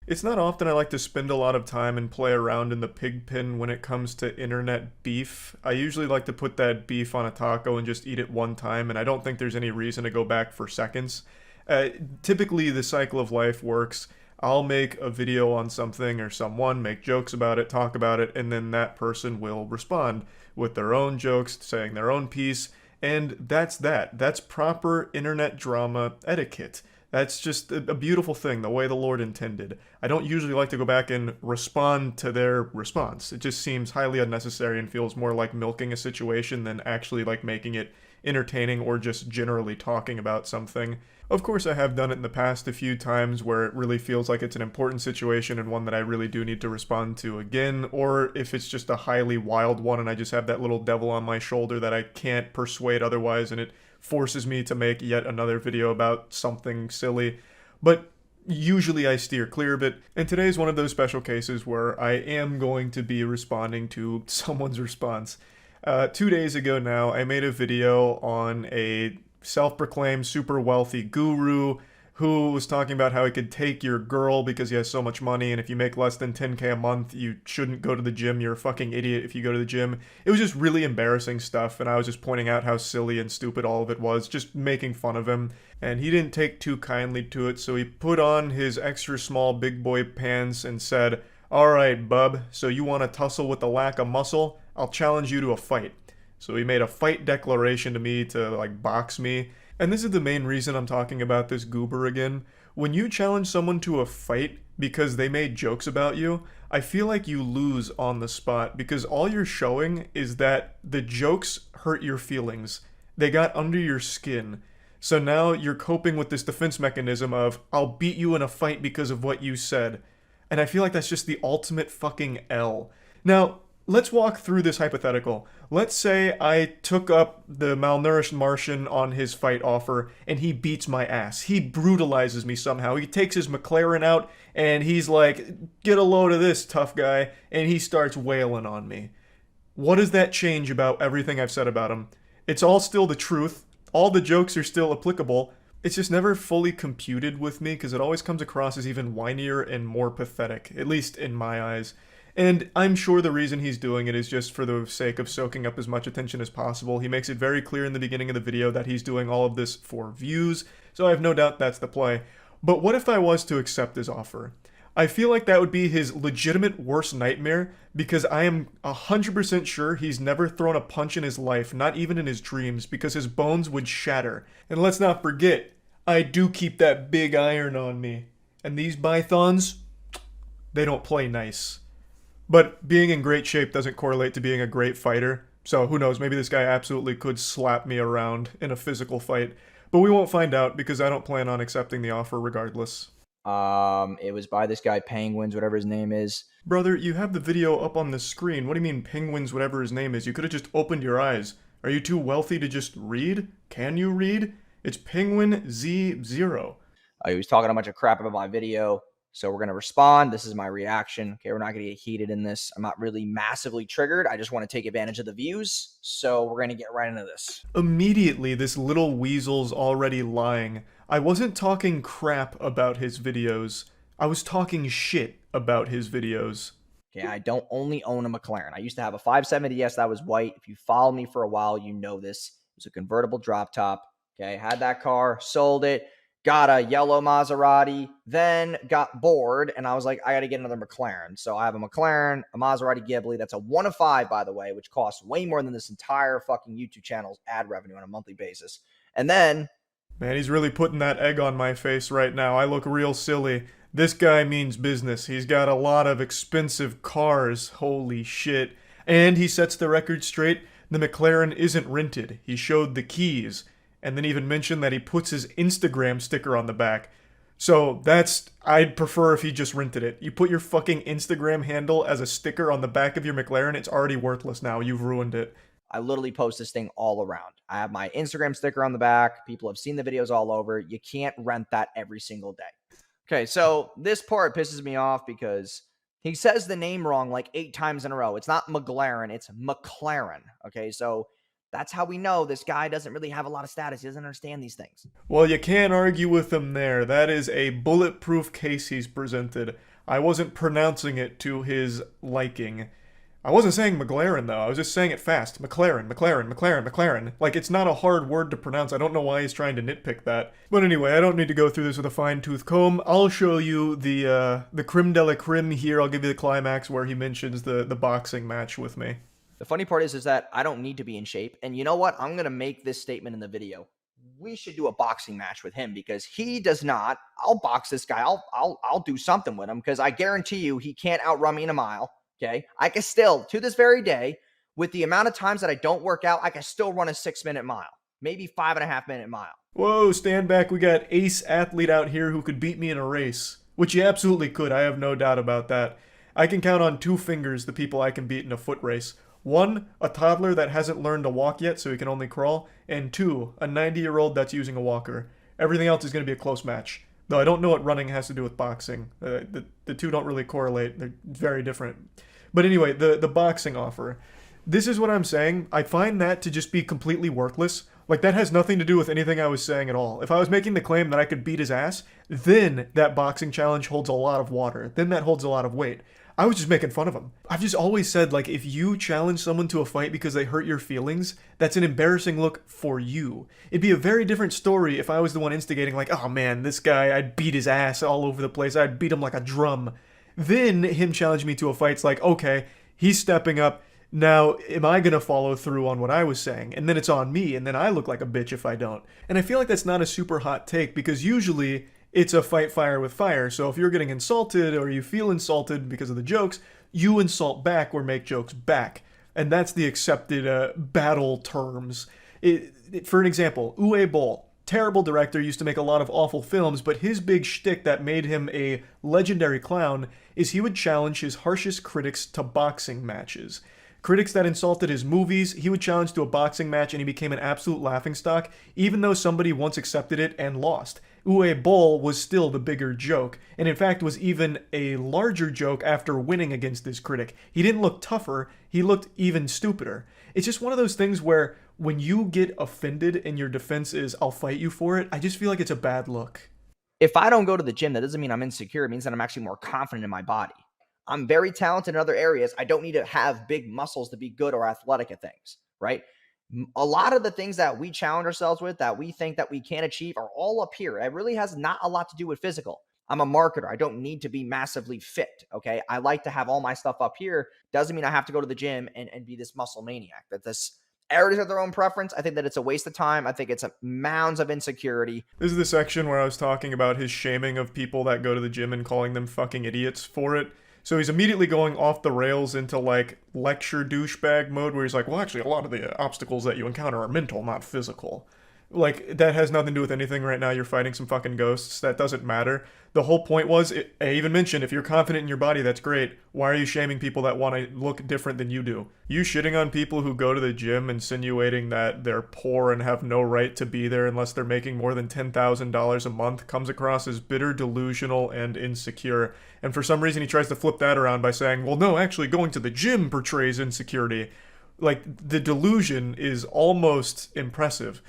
It's not often I like to spend a lot of time and play around in the pig pen when it comes to internet beef. I usually like to put that beef on a taco and just eat it one time, and I don't think there's any reason to go back for seconds. Uh, Typically, the cycle of life works. I'll make a video on something or someone, make jokes about it, talk about it, and then that person will respond with their own jokes, saying their own piece, and that's that. That's proper internet drama etiquette. That's just a beautiful thing, the way the Lord intended. I don't usually like to go back and respond to their response. It just seems highly unnecessary and feels more like milking a situation than actually like making it entertaining or just generally talking about something. Of course, I have done it in the past a few times where it really feels like it's an important situation and one that I really do need to respond to again, or if it's just a highly wild one and I just have that little devil on my shoulder that I can't persuade otherwise and it forces me to make yet another video about something silly. But usually I steer clear of it, and today is one of those special cases where I am going to be responding to someone's response. 2 days ago now, I made a video on a self-proclaimed super wealthy guru who was talking about how he could take your girl because he has so much money, and if you make less than 10K a month, you shouldn't go to the gym. You're a fucking idiot if you go to the gym. It was just really embarrassing stuff, and I was just pointing out how silly and stupid all of it was, just making fun of him. And he didn't take too kindly to it, so he put on his extra small big boy pants and said, "Alright, bub, so you want to tussle with the lack of muscle? I'll challenge you to a fight." So he made a fight declaration to me to like box me. And this is the main reason I'm talking about this goober again. When you challenge someone to a fight because they made jokes about you, I feel like you lose on the spot because all you're showing is that the jokes hurt your feelings. They got under your skin. So now you're coping with this defense mechanism of, I'll beat you in a fight because of what you said. And I feel like that's just the ultimate fucking L. Now, let's walk through this hypothetical. Let's say I took up the malnourished Martian on his fight offer and he beats my ass. He brutalizes me somehow. He takes his McLaren out and he's like, "Get a load of this, tough guy," and he starts wailing on me. What does that change about everything I've said about him? It's all still the truth. All the jokes are still applicable. It's just never fully computed with me because it always comes across as even whinier and more pathetic, at least in my eyes. And I'm sure the reason he's doing it is just for the sake of soaking up as much attention as possible. He makes it very clear in the beginning of the video that he's doing all of this for views, so I have no doubt that's the play. But what if I was to accept his offer? I feel like that would be his legitimate worst nightmare because I am 100% sure he's never thrown a punch in his life, not even in his dreams, because his bones would shatter. And let's not forget, I do keep that big iron on me. And these pythons, they don't play nice. But being in great shape doesn't correlate to being a great fighter. So who knows, maybe this guy absolutely could slap me around in a physical fight. But we won't find out because I don't plan on accepting the offer regardless. It was by this guy Penguinz, whatever his name is. Brother, you have the video up on the screen. What do you mean Penguinz, whatever his name is? You could have just opened your eyes. Are you too wealthy to just read? Can you read? It's Penguinz0. He was talking a bunch of crap about my video. So we're going to respond. This is my reaction. Okay, we're not going to get heated in this. I'm not really massively triggered. I just want to take advantage of the views. So we're going to get right into this. Immediately, this little weasel's already lying. I wasn't talking crap about his videos. I was talking shit about his videos. Okay, I don't only own a McLaren. I used to have a 570S that was white. If you follow me for a while, you know this. It was a convertible drop top. Okay, I had that car, sold it, got a yellow Maserati, then got bored, and I was like, I got to get another McLaren. So I have a McLaren, a Maserati Ghibli. That's a 1 of 5, by the way, which costs way more than this entire fucking YouTube channel's ad revenue on a monthly basis. And then... Man, he's really putting that egg on my face right now. I look real silly. This guy means business. He's got a lot of expensive cars. Holy shit. And he sets the record straight. The McLaren isn't rented. He showed the keys. And then even mentioned that he puts his Instagram sticker on the back. So I'd prefer if he just rented it. You put your fucking Instagram handle as a sticker on the back of your McLaren, it's already worthless now. You've ruined it. I literally post this thing all around. I have my Instagram sticker on the back. People have seen the videos all over. You can't rent that every single day. Okay, so this part pisses me off because he says the name wrong like 8 times in a row. It's not McLaren, it's McLaren. Okay, so That's how we know this guy doesn't really have a lot of status. He doesn't understand these things. Well, you can't argue with him there. That is a bulletproof case he's presented. I wasn't pronouncing it to his liking. I wasn't saying McLaren, though. I was just saying it fast. McLaren, McLaren, McLaren, McLaren. Like, it's not a hard word to pronounce. I don't know why he's trying to nitpick that. But anyway, I don't need to go through this with a fine-tooth comb. I'll show you the creme de la creme here. I'll give you the climax where he mentions the boxing match with me. The funny part is that I don't need to be in shape. And you know what? I'm going to make this statement in the video. We should do a boxing match with him because he does not. I'll box this guy. I'll do something with him because I guarantee you he can't outrun me in a mile. Okay. I can still, to this very day, with the amount of times that I don't work out, I can still run a 6-minute mile, maybe 5.5-minute mile. Whoa, stand back. We got ace athlete out here who could beat me in a race, which he absolutely could. I have no doubt about that. I can count on 2 fingers the people I can beat in a foot race. 1, a toddler that hasn't learned to walk yet, so he can only crawl. And 2, a 90-year-old that's using a walker. Everything else is going to be a close match. Though I don't know what running has to do with boxing. The two don't really correlate. They're very different. But anyway, the boxing offer. This is what I'm saying. I find that to just be completely worthless. Like, that has nothing to do with anything I was saying at all. If I was making the claim that I could beat his ass, then that boxing challenge holds a lot of water. Then that holds a lot of weight. I was just making fun of him. I've just always said, like, if you challenge someone to a fight because they hurt your feelings, that's an embarrassing look for you. It'd be a very different story if I was the one instigating, like, oh man, this guy, I'd beat his ass all over the place. I'd beat him like a drum. Then him challenge me to a fight's like, okay, he's stepping up. Now, am I going to follow through on what I was saying? And then it's on me, and then I look like a bitch if I don't. And I feel like that's not a super hot take, because usually it's a fight fire with fire. So if you're getting insulted or you feel insulted because of the jokes, you insult back or make jokes back. And that's the accepted battle terms. For an example, Uwe Boll, terrible director, used to make a lot of awful films, but his big shtick that made him a legendary clown is he would challenge his harshest critics to boxing matches. Critics that insulted his movies, he would challenge to a boxing match and he became an absolute laughingstock, even though somebody once accepted it and lost. Uwe Boll was still the bigger joke, and in fact was even a larger joke after winning against this critic. He didn't look tougher, he looked even stupider. It's just one of those things where when you get offended and your defense is, I'll fight you for it, I just feel like it's a bad look. If I don't go to the gym, that doesn't mean I'm insecure. It means that I'm actually more confident in my body. I'm very talented in other areas. I don't need to have big muscles to be good or athletic at things, right? A lot of the things that we challenge ourselves with that we think that we can't achieve are all up here. It really has not a lot to do with physical. I'm a marketer. I don't need to be massively fit, okay? I like to have all my stuff up here. Doesn't mean I have to go to the gym and be this muscle maniac. That this everybody has their own preference. I think that it's a waste of time. I think it's a mounds of insecurity. This is the section where I was talking about his shaming of people that go to the gym and calling them fucking idiots for it. So he's immediately going off the rails into, like, lecture douchebag mode, where he's like, well, actually, a lot of the obstacles that you encounter are mental, not physical. Like, that has nothing to do with anything right now. You're fighting some fucking ghosts. That doesn't matter. The whole point was, I even mentioned, if you're confident in your body, that's great. Why are you shaming people that want to look different than you do? You shitting on people who go to the gym, insinuating that they're poor and have no right to be there unless they're making more than $10,000 a month, comes across as bitter, delusional, and insecure. And for some reason, he tries to flip that around by saying, well, no, actually, going to the gym portrays insecurity. Like, the delusion is almost impressive.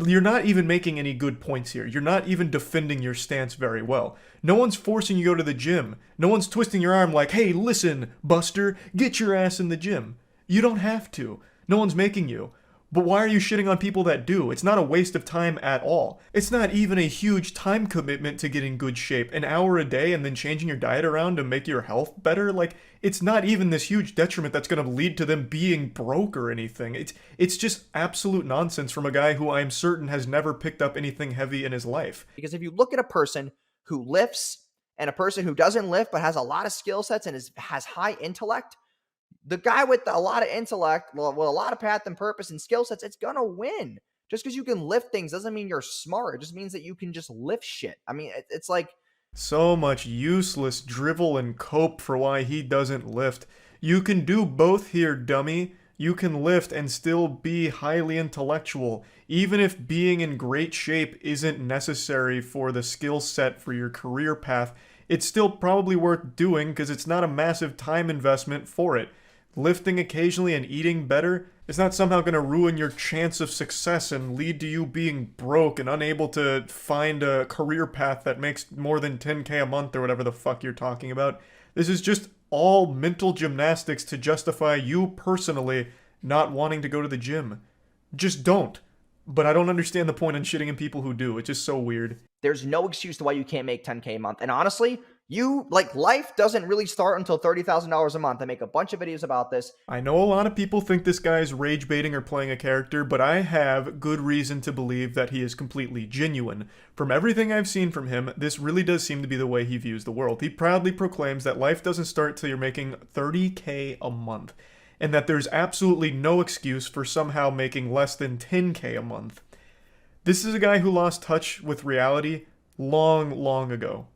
You're not even making any good points here. You're not even defending your stance very well. No one's forcing you to go to the gym. No one's twisting your arm like, hey, listen, Buster, get your ass in the gym. You don't have to. No one's making you. But why are you shitting on people that do? It's not a waste of time at all. It's not even a huge time commitment to get in good shape. An hour a day and then changing your diet around to make your health better? Like, it's not even this huge detriment that's going to lead to them being broke or anything. It's just absolute nonsense from a guy who I'm certain has never picked up anything heavy in his life. Because if you look at a person who lifts and a person who doesn't lift but has a lot of skill sets and has high intellect, the guy with a lot of intellect, with a lot of path and purpose and skill sets, it's going to win. Just because you can lift things doesn't mean you're smart. It just means that you can just lift shit. I mean, it's like... So much useless drivel and cope for why he doesn't lift. You can do both here, dummy. You can lift and still be highly intellectual. Even if being in great shape isn't necessary for the skill set for your career path, it's still probably worth doing because it's not a massive time investment for it. lifting occasionally and eating better is not somehow going to ruin your chance of success and lead to you being broke and unable to find a career path that makes more than 10K a month or whatever the fuck you're talking about. This is just all mental gymnastics to justify you personally not wanting to go to the gym. Just don't. But I don't understand the point in shitting in people who do. It's just so weird. There's no excuse to why you can't make 10K a month. And honestly, life doesn't really start until $30,000 a month. I make a bunch of videos about this. I know a lot of people think this guy is rage baiting or playing a character, but I have good reason to believe that he is completely genuine. From everything I've seen from him, this really does seem to be the way he views the world. He proudly proclaims that life doesn't start till you're making 30K a month, and that there's absolutely no excuse for somehow making less than 10K a month. This is a guy who lost touch with reality long, long ago.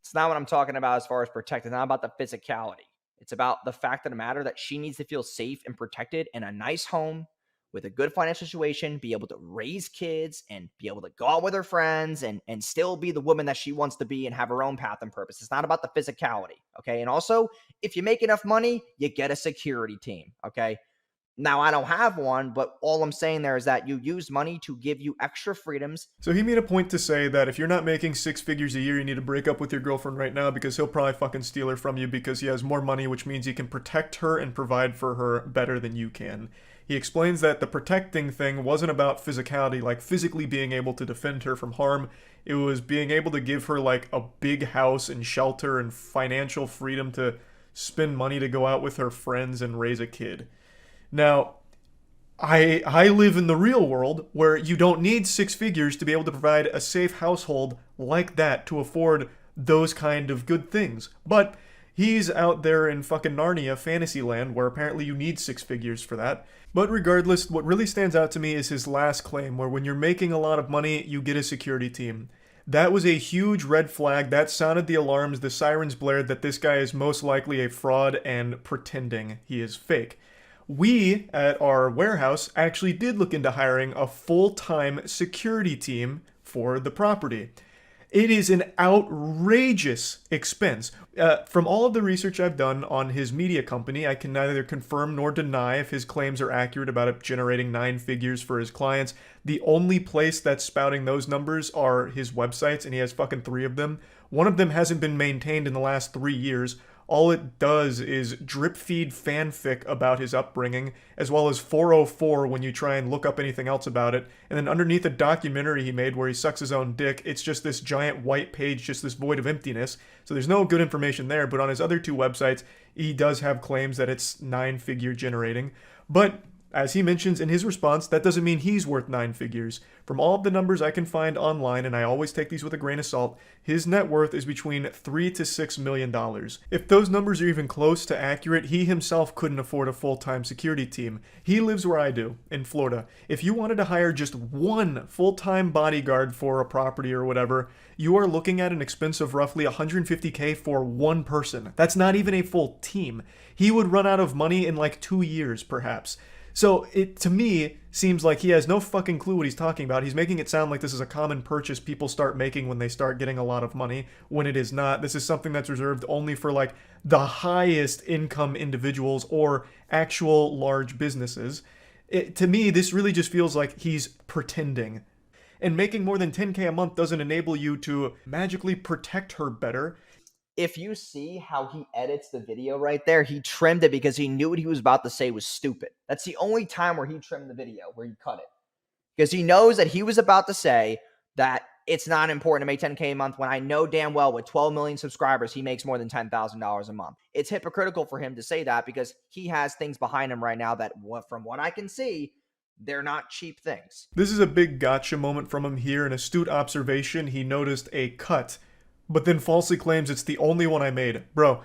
It's not what I'm talking about as far as protect. It's not about the physicality. It's about the fact of the matter that she needs to feel safe and protected in a nice home with a good financial situation, be able to raise kids and be able to go out with her friends and still be the woman that she wants to be and have her own path and purpose. It's not about the physicality, okay? And also, if you make enough money, you get a security team, okay? Now, I don't have one, but all I'm saying there is that you use money to give you extra freedoms. So he made a point to say that if you're not making 6 figures a year, you need to break up with your girlfriend right now because he'll probably fucking steal her from you because he has more money, which means he can protect her and provide for her better than you can. He explains that the protecting thing wasn't about physicality, like physically being able to defend her from harm. It was being able to give her like a big house and shelter and financial freedom to spend money to go out with her friends and raise a kid. Now, I live in the real world where you don't need 6 figures to be able to provide a safe household like that to afford those kind of good things. But he's out there in fucking Narnia, Fantasyland, where apparently you need 6 figures for that. But regardless, what really stands out to me is his last claim, where when you're making a lot of money, you get a security team. That was a huge red flag. That sounded the alarms, the sirens blared that this guy is most likely a fraud and pretending he is fake. We, at our warehouse, actually did look into hiring a full-time security team for the property. It is an outrageous expense. From all of the research I've done on his media company, I can neither confirm nor deny if his claims are accurate about it generating 9 figures for his clients. The only place that's spouting those numbers are his websites, and he has fucking 3 of them. One of them hasn't been maintained in the last 3 years. All it does is drip feed fanfic about his upbringing, as well as 404 when you try and look up anything else about it. And then underneath a documentary he made where he sucks his own dick, it's just this giant white page, just this void of emptiness. So there's no good information there, but on his other 2 websites, he does have claims that it's 9-figure generating. But as he mentions in his response, that doesn't mean he's worth 9 figures. From all of the numbers I can find online, and I always take these with a grain of salt, his net worth is between $3 to $6 million. If those numbers are even close to accurate, he himself couldn't afford a full-time security team. He lives where I do, in Florida. If you wanted to hire just one full-time bodyguard for a property or whatever, you are looking at an expense of roughly $150K for one person. That's not even a full team. He would run out of money in like 2 years, perhaps. So it, to me, seems like he has no fucking clue what he's talking about. He's making it sound like this is a common purchase people start making when they start getting a lot of money, when it is not. This is something that's reserved only for like the highest income individuals or actual large businesses. To me, this really just feels like he's pretending. And making more than 10K a month doesn't enable you to magically protect her better. If you see how he edits the video right there, he trimmed it because he knew what he was about to say was stupid. That's the only time where he trimmed the video, where he cut it. Because he knows that he was about to say that it's not important to make 10K a month when I know damn well with 12 million subscribers, he makes more than $10,000 a month. It's hypocritical for him to say that because he has things behind him right now that, from what I can see, they're not cheap things. This is a big gotcha moment from him here. An astute observation, he noticed a cut, but then falsely claims it's the only one I made. Bro,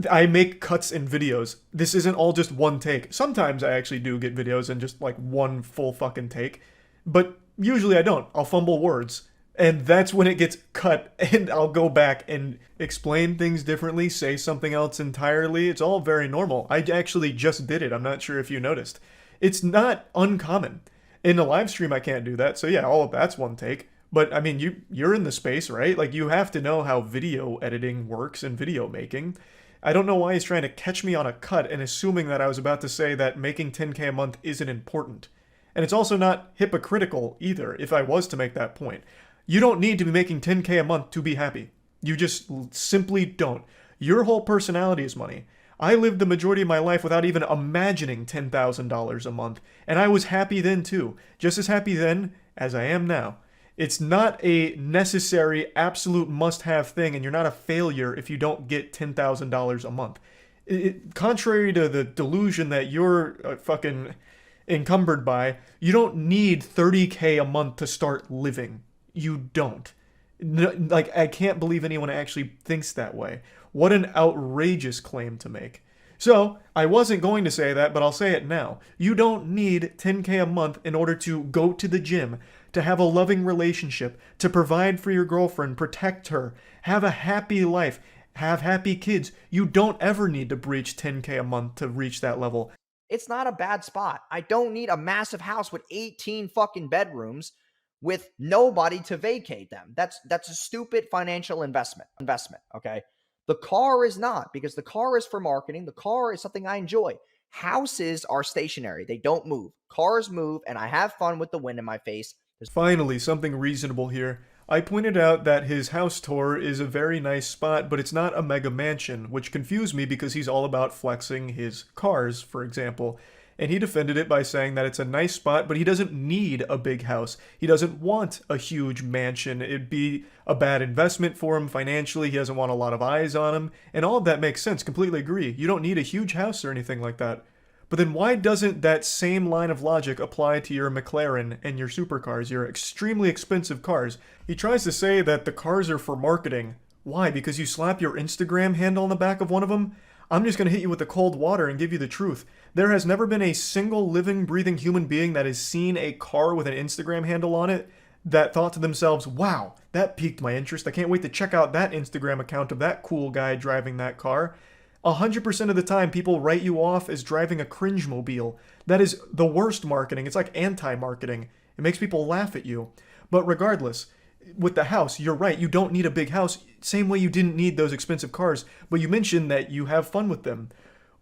I make cuts in videos. This isn't all just one take. Sometimes I actually do get videos in just like one full fucking take, but usually I don't. I'll fumble words, and that's when it gets cut, and I'll go back and explain things differently, say something else entirely. It's all very normal. I actually just did it. I'm not sure if you noticed. It's not uncommon. In a live stream, I can't do that, so yeah, all of that's one take. But, I mean, you're in the space, right? Like, you have to know how video editing works and video making. I don't know why he's trying to catch me on a cut and assuming that I was about to say that making 10K a month isn't important. And it's also not hypocritical either, if I was to make that point. You don't need to be making 10K a month to be happy. You just simply don't. Your whole personality is money. I lived the majority of my life without even imagining $10,000 a month, and I was happy then too. Just as happy then as I am now. It's not a necessary, absolute must-have thing, and you're not a failure if you don't get $10,000 a month. Contrary to the delusion that you're fucking encumbered by, you don't need 30K a month to start living. You don't. Like, I can't believe anyone actually thinks that way. What an outrageous claim to make. So, I wasn't going to say that, but I'll say it now. You don't need 10K a month in order to go to the gym, to have a loving relationship, to provide for your girlfriend, protect her, have a happy life, have happy kids. You don't ever need to breach 10K a month to reach that level. It's not a bad spot. I don't need a massive house with 18 fucking bedrooms with nobody to vacate them. That's a stupid financial investment, okay? The car is not, because the car is for marketing. The car is something I enjoy. Houses are stationary. They don't move. Cars move, and I have fun with the wind in my face. Finally, something reasonable here. I pointed out that his house tour is a very nice spot, but it's not a mega mansion, which confused me because he's all about flexing his cars, for example. And he defended it by saying that it's a nice spot, but he doesn't need a big house. He doesn't want a huge mansion. It'd be a bad investment for him financially. He doesn't want a lot of eyes on him. And all of that makes sense. Completely agree. You don't need a huge house or anything like that. But then why doesn't that same line of logic apply to your McLaren and your supercars, your extremely expensive cars? He tries to say that the cars are for marketing. Why? Because you slap your Instagram handle on the back of one of them? I'm just going to hit you with the cold water and give you the truth. There has never been a single living, breathing human being that has seen a car with an Instagram handle on it that thought to themselves, wow, that piqued my interest. I can't wait to check out that Instagram account of that cool guy driving that car. 100% of the time, people write you off as driving a cringe-mobile. That is the worst marketing. It's like anti-marketing. It makes people laugh at you. But regardless, with the house, you're right. You don't need a big house. Same way you didn't need those expensive cars. But you mentioned that you have fun with them.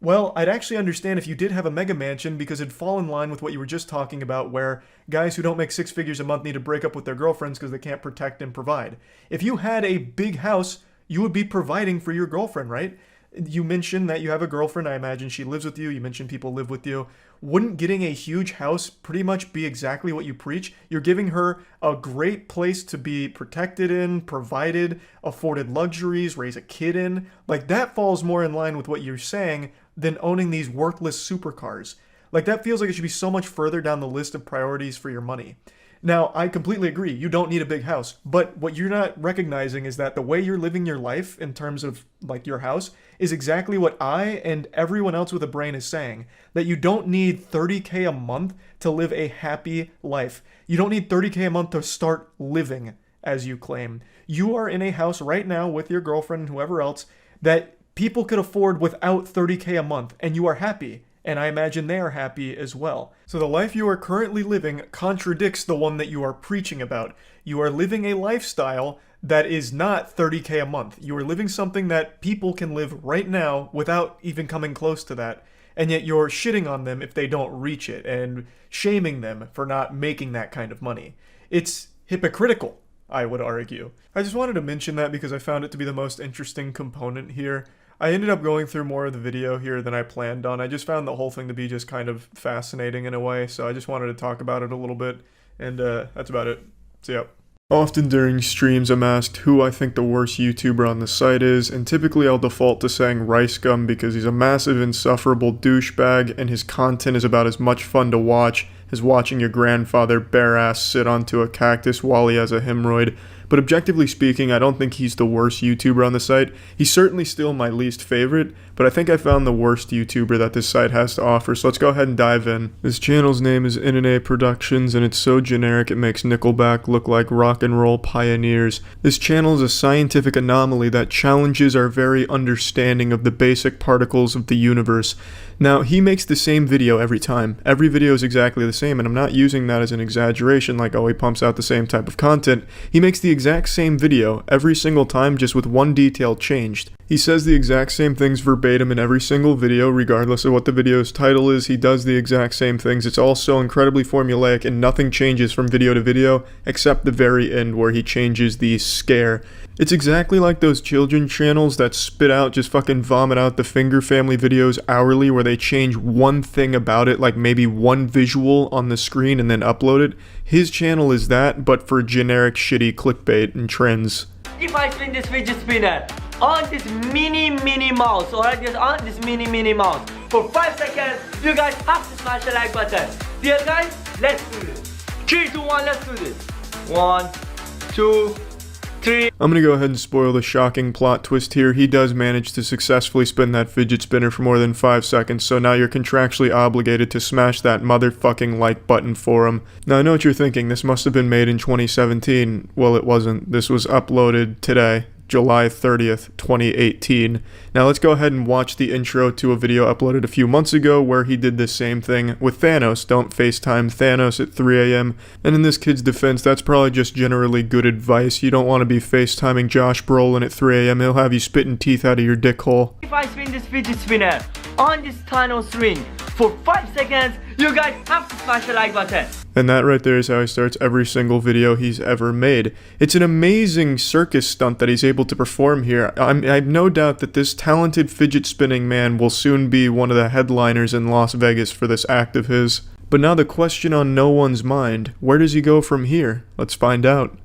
Well, I'd actually understand if you did have a mega mansion because it'd fall in line with what you were just talking about, where guys who don't make 6 figures a month need to break up with their girlfriends because they can't protect and provide. If you had a big house, you would be providing for your girlfriend, right? You mentioned that you have a girlfriend. I imagine she lives with you. You mentioned people live with you. Wouldn't getting a huge house pretty much be exactly what you preach? You're giving her a great place to be protected in, provided, afforded luxuries, raise a kid in. Like, that falls more in line with what you're saying than owning these worthless supercars. Like, that feels like it should be so much further down the list of priorities for your money. Now, I completely agree. You don't need a big house. But what you're not recognizing is that the way you're living your life in terms of, like, your house is exactly what I and everyone else with a brain is saying. That you don't need 30K a month to live a happy life. You don't need 30K a month to start living, as you claim. You are in a house right now with your girlfriend and whoever else that people could afford without 30K a month, and you are happy. And I imagine they are happy as well. So the life you are currently living contradicts the one that you are preaching about. You are living a lifestyle that is not 30K a month. You are living something that people can live right now without even coming close to that. And yet you're shitting on them if they don't reach it and shaming them for not making that kind of money. It's hypocritical, I would argue. I just wanted to mention that because I found it to be the most interesting component here. I ended up going through more of the video here than I planned on. I just found the whole thing to be just kind of fascinating in a way, so I just wanted to talk about it a little bit, and that's about it. So yeah. Often during streams I'm asked who I think the worst YouTuber on the site is, and typically I'll default to saying Rice Gum because he's a massive insufferable douchebag, and his content is about as much fun to watch as watching your grandfather bare-ass sit onto a cactus while he has a hemorrhoid. But objectively speaking, I don't think he's the worst YouTuber on the site. He's certainly still my least favorite, but I think I found the worst YouTuber that this site has to offer, so let's go ahead and dive in. This channel's name is NNA Productions, and it's so generic it makes Nickelback look like rock and roll pioneers. This channel is a scientific anomaly that challenges our very understanding of the basic particles of the universe. Now, he makes the same video every time. Every video is exactly the same, and I'm not using that as an exaggeration like, oh, he pumps out the same type of content. He makes the exact same video every single time, just with one detail changed. He says the exact same things verbatim in every single video, regardless of what the video's title is. He does the exact same things. It's all so incredibly formulaic, and nothing changes from video to video, except the very end where he changes the scare. It's exactly like those children channels that spit out, just fucking vomit out the Finger Family videos hourly, where they change one thing about it, like maybe one visual on the screen and then upload it. His channel is that, but for generic shitty clickbait and trends. If I spin this fidget spinner on this mini mouse, alright, just on this mini mouse for 5 seconds, you guys have to smash the like button. Dear guys, let's do this. 3, 2, 1, let's do this. 1, 2, 3. I'm gonna go ahead and spoil the shocking plot twist here. He does manage to successfully spin that fidget spinner for more than 5 seconds, so now you're contractually obligated to smash that motherfucking like button for him. Now I know what you're thinking, this must have been made in 2017. Well, it wasn't. This was uploaded today, July 30th, 2018. Now let's go ahead and watch the intro to a video uploaded a few months ago where he did the same thing with Thanos. Don't FaceTime Thanos at 3 a.m. And in this kid's defense, that's probably just generally good advice. You don't want to be FaceTiming Josh Brolin at 3 a.m. He'll have you spitting teeth out of your dick hole. If I spin this fidget spinner on this Thanos ring for 5 seconds, you guys have to smash the like button. And that right there is how he starts every single video he's ever made. It's an amazing circus stunt that he's able to perform here. I have no doubt that this talented fidget spinning man will soon be one of the headliners in Las Vegas for this act of his. But now the question on no one's mind, where does he go from here? Let's find out.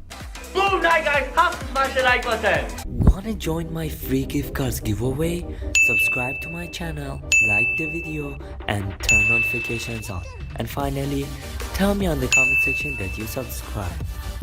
Boom, night guys, have to smash the like button. Wanna join my free gift cards giveaway? Subscribe to my channel, like the video, and turn notifications on. And finally, tell me on the comment section that you subscribe.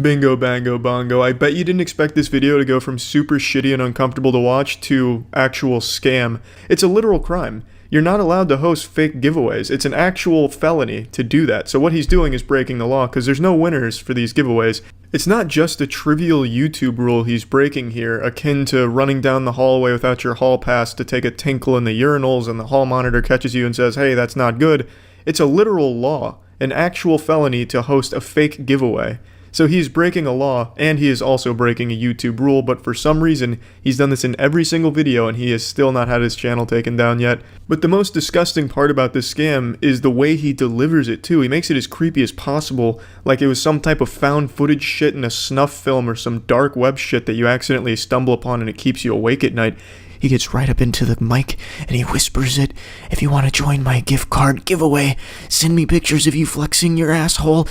Bingo, bango, bongo. I bet you didn't expect this video to go from super shitty and uncomfortable to watch to actual scam. It's a literal crime. You're not allowed to host fake giveaways. It's an actual felony to do that. So what he's doing is breaking the law, because there's no winners for these giveaways. It's not just a trivial YouTube rule he's breaking here, akin to running down the hallway without your hall pass to take a tinkle in the urinals and the hall monitor catches you and says, hey, that's not good. It's a literal law, an actual felony to host a fake giveaway. So he's breaking a law, and he is also breaking a YouTube rule, but for some reason, he's done this in every single video, and he has still not had his channel taken down yet. But the most disgusting part about this scam is the way he delivers it, too. He makes it as creepy as possible, like it was some type of found footage shit in a snuff film or some dark web shit that you accidentally stumble upon and it keeps you awake at night. He gets right up into the mic and he whispers it. If you want to join my gift card giveaway, send me pictures of you flexing your asshole.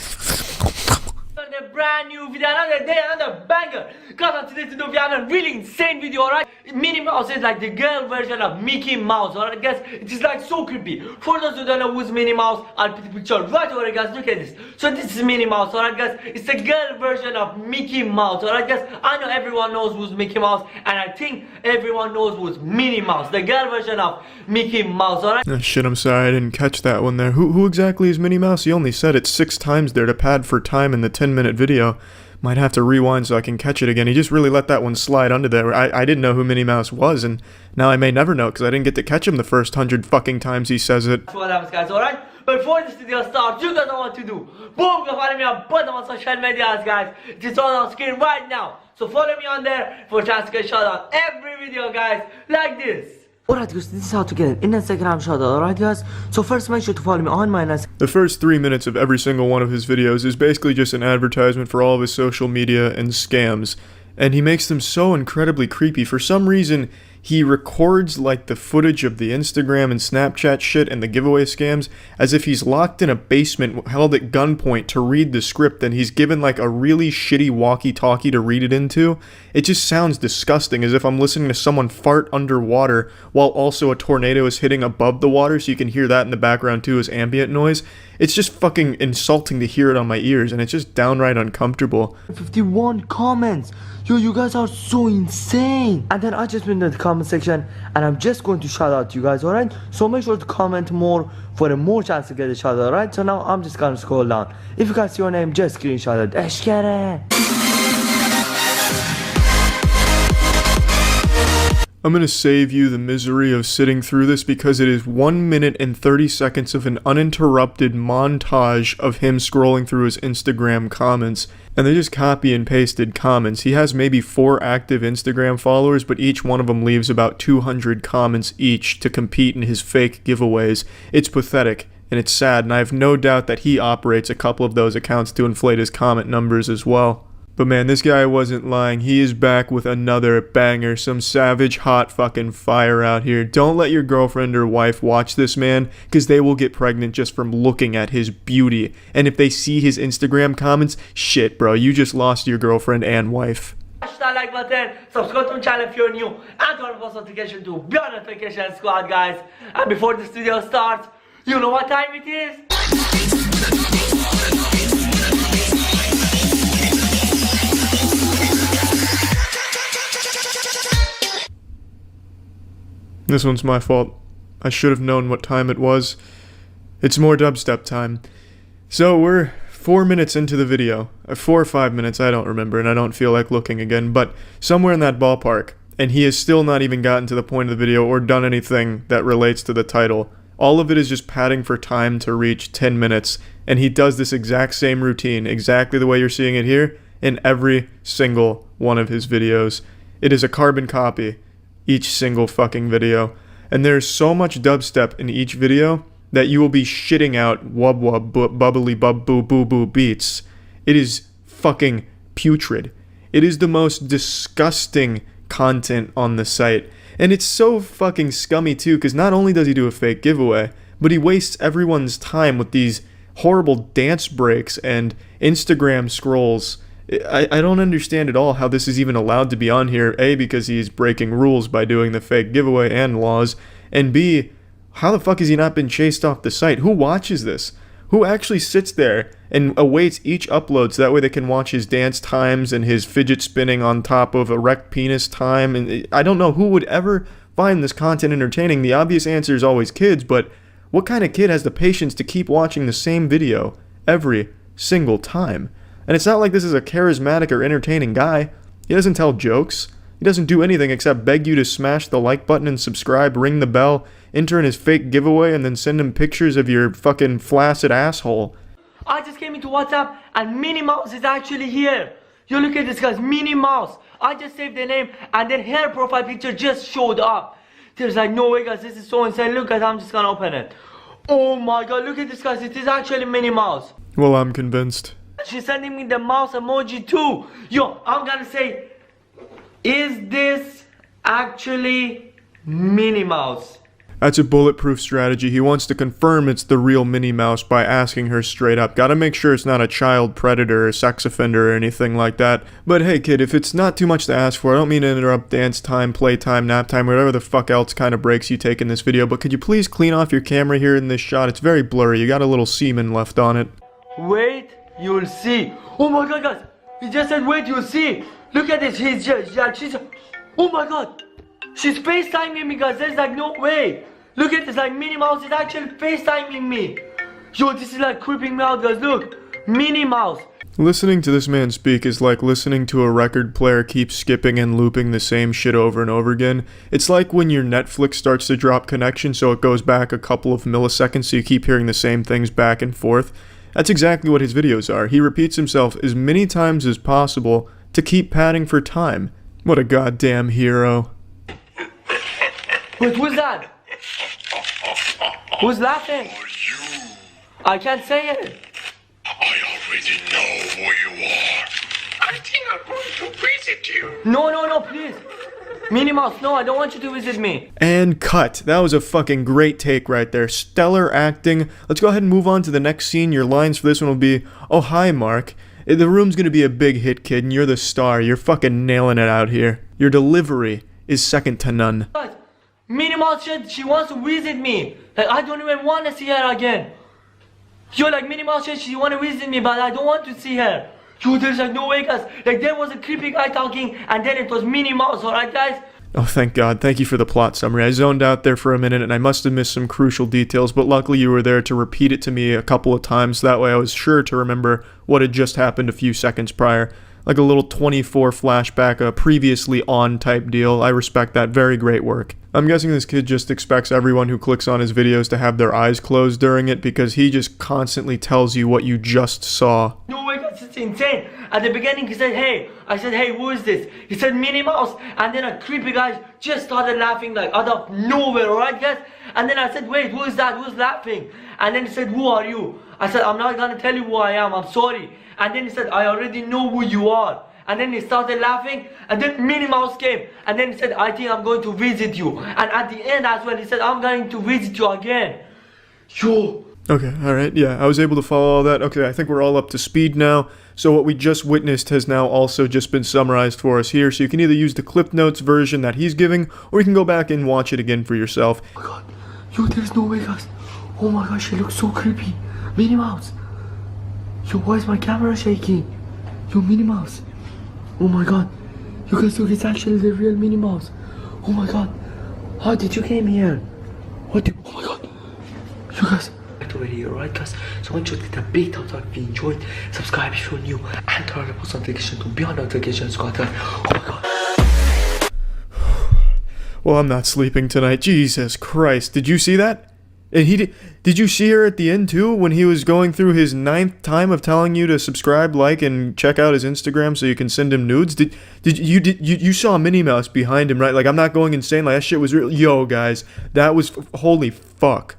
A brand new video, another day, another banger. Guys, on today's video we have a really insane video, alright? Minnie Mouse is like the girl version of Mickey Mouse, alright guys? It is like so creepy. For those who don't know who's Minnie Mouse, I'll put the picture right over here, guys. Look at this. So this is Minnie Mouse, alright guys? It's the girl version of Mickey Mouse, alright guys? I know everyone knows who's Mickey Mouse, and I think everyone knows who's Minnie Mouse, the girl version of Mickey Mouse, alright? Oh, shit, I'm sorry, I didn't catch that one there. Who exactly is Minnie Mouse? He only said it 6 times there to pad for time in the 10-minute video. Might have to rewind so I can catch it again. He just really let that one slide under there. I didn't know who Minnie Mouse was, and now I may never know because I didn't get to catch him the first 100 fucking times he says it. That's what happens, guys, alright? But before this video starts, you guys know what to do. Boom, go follow me on both of my social medias, guys. It's all on screen right now. So follow me on there for a chance to get a shout out every video, guys, like this. Alright guys, this is how to get an Instagram shout out, alright guys? So first make sure to follow me on my Instagram. The first 3 minutes of every single one of his videos is basically just an advertisement for all of his social media and scams. And he makes them so incredibly creepy. For some reason, he records like the footage of the Instagram and Snapchat shit and the giveaway scams as if he's locked in a basement held at gunpoint to read the script, and he's given like a really shitty walkie-talkie to read it into. It just sounds disgusting, as if I'm listening to someone fart underwater while also a tornado is hitting above the water, so you can hear that in the background too as ambient noise. It's just fucking insulting to hear it on my ears, and it's just downright uncomfortable. 51 comments. Yo, you guys are so insane. And then I just went in the comment section and I'm just going to shout out to you guys, alright? So make sure to comment more for a more chance to get a shout out, alright? So now I'm just gonna scroll down. If you guys see your name, just screenshot it. Eshkere. I'm gonna save you the misery of sitting through this because it is 1 minute and 30 seconds of an uninterrupted montage of him scrolling through his Instagram comments. And they're just copy and pasted comments. He has maybe 4 active Instagram followers, but each one of them leaves about 200 comments each to compete in his fake giveaways. It's pathetic. And it's sad, and I have no doubt that he operates a couple of those accounts to inflate his comment numbers as well. But man, this guy wasn't lying. He is back with another banger, some savage hot fucking fire out here. Don't let your girlfriend or wife watch this man, because they will get pregnant just from looking at his beauty. And if they see his Instagram comments, shit bro, you just lost your girlfriend and wife. Smash that like button, subscribe to my channel if you're new, and turn on post notification to be on notification squad, guys. And before this video starts, you know what time it is? This one's my fault. I should have known what time it was. It's more dubstep time. So we're 4 minutes into the video. 4 or 5 minutes, I don't remember, and I don't feel like looking again, but somewhere in that ballpark. And he has still not even gotten to the point of the video or done anything that relates to the title. All of it is just padding for time to reach 10 minutes, and he does this exact same routine, exactly the way you're seeing it here, in every single one of his videos. It is a carbon copy, each single fucking video, and there's so much dubstep in each video that you will be shitting out wub wub bubbly bub boo boo boo beats. It is fucking putrid. It is the most disgusting content on the site. And it's so fucking scummy too, because not only does he do a fake giveaway, but he wastes everyone's time with these horrible dance breaks and Instagram scrolls. I don't understand at all how this is even allowed to be on here. A, because he's breaking rules by doing the fake giveaway and laws. And B, how the fuck has he not been chased off the site? Who watches this? Who actually sits there and awaits each upload so that way they can watch his dance times and his fidget spinning on top of erect penis time? And I don't know who would ever find this content entertaining. The obvious answer is always kids, but what kind of kid has the patience to keep watching the same video every single time? And it's not like this is a charismatic or entertaining guy. He doesn't tell jokes. He doesn't do anything except beg you to smash the like button and subscribe, ring the bell, enter in his fake giveaway, and then send him pictures of your fucking flaccid asshole. I just came into WhatsApp and Minnie Mouse is actually here. You look at this guy's Minnie Mouse. I just saved the name and then her profile picture just showed up. There's like no way guys, this is so insane. Look guys, I'm just gonna open it. Oh my god, look at this guys, it is actually Minnie Mouse. Well, I'm convinced. She's sending me the mouse emoji too. Yo, I'm gonna say, is this actually Minnie Mouse? That's a bulletproof strategy. He wants to confirm it's the real Minnie Mouse by asking her straight up. Gotta make sure it's not a child predator or sex offender or anything like that. But hey kid, if it's not too much to ask for, I don't mean to interrupt dance time, playtime, nap time, whatever the fuck else kind of breaks you take in this video, but could you please clean off your camera here in this shot? It's very blurry. You got a little semen left on it. Wait, you'll see. Oh my god guys, he just said wait, you'll see. Look at this, he's just, yeah, she's, oh my god. She's FaceTiming me guys, there's like no way. Look at this, like Minnie Mouse is actually FaceTiming me. Yo, this is like creeping me out guys, look. Minnie Mouse. Listening to this man speak is like listening to a record player keep skipping and looping the same shit over and over again. It's like when your Netflix starts to drop connection so it goes back a couple of milliseconds so you keep hearing the same things back and forth. That's exactly what his videos are. He repeats himself as many times as possible to keep padding for time. What a goddamn hero. Wait, who's that? Who's laughing? I can't say it. I already know who you are. I think I'm going to visit you. No, please. Minnie Mouse, no, I don't want you to visit me. And cut. That was a fucking great take right there. Stellar acting. Let's go ahead and move on to the next scene. Your lines for this one will be, oh, hi, Mark. The room's gonna be a big hit, kid, and you're the star. You're fucking nailing it out here. Your delivery is second to none. Minnie Mouse said she wants to visit me. Like, I don't even want to see her again. Yo, like, Minnie Mouse said she want to visit me, but I don't want to see her. Yo, there's like no way, guys. Like, there was a creepy guy talking, and then it was Minnie Mouse, alright, guys? Oh, thank God. Thank you for the plot summary. I zoned out there for a minute, and I must have missed some crucial details, but luckily you were there to repeat it to me a couple of times. That way I was sure to remember what had just happened a few seconds prior. like a little 24 flashback, a previously on type deal. I respect that. Very great work. I'm guessing this kid just expects everyone who clicks on his videos to have their eyes closed during it, because he just constantly tells you what you just saw. No way, guys, it's insane. At the beginning, he said, hey. I said, hey, who is this? He said, Minnie Mouse. And then a creepy guy just started laughing like out of nowhere, alright, guys? And then I said, wait, who is that? Who's laughing? And then he said, who are you? I said, I'm not gonna tell you who I am. I'm sorry. And then he said, I already know who you are. And then he started laughing, and then Minnie Mouse came, and then he said, I think I'm going to visit you. And at the end as well, he said, I'm going to visit you again. Yo. Okay, alright, yeah, I was able to follow all that. Okay, I think we're all up to speed now. So what we just witnessed has now also just been summarized for us here, so you can either use the Clip Notes version that he's giving, or you can go back and watch it again for yourself. Oh my god. Yo, there's no way, guys. Oh my gosh, she looks so creepy. Minnie Mouse. Yo, why is my camera shaking? Yo, Minnie Mouse. Oh my god. You guys, look, it's actually the real Minnie Mouse. Oh my god. How did you came here? What the, oh my god. You guys. Over here, alright, guys? So make sure to hit a big thumbs up if you enjoyed, subscribe if you're new, and turn on the post notification to be on notification squad, guys. Oh my god. Well, I'm not sleeping tonight. Jesus Christ. Did you see that? And did you see her at the end too, when he was going through his 9th time of telling you to subscribe, like, and check out his Instagram so you can send him nudes? You saw Minnie Mouse behind him, right? Like, I'm not going insane. Like, that shit was real. Yo, guys, that was holy fuck.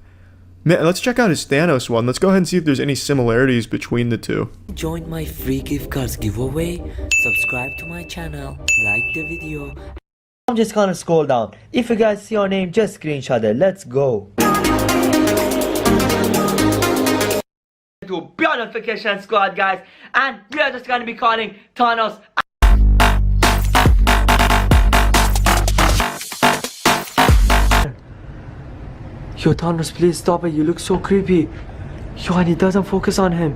Man, let's check out his Thanos one. Let's go ahead and see if there's any similarities between the two. Join my free gift cards giveaway, subscribe to my channel, like the video. I'm just gonna scroll down. If you guys see your name, just screenshot it. Let's go. To be on notification squad, guys, and we are just gonna be calling Thanos. Yo, Thanos, please stop it. You look so creepy. Yo, and he doesn't focus on him.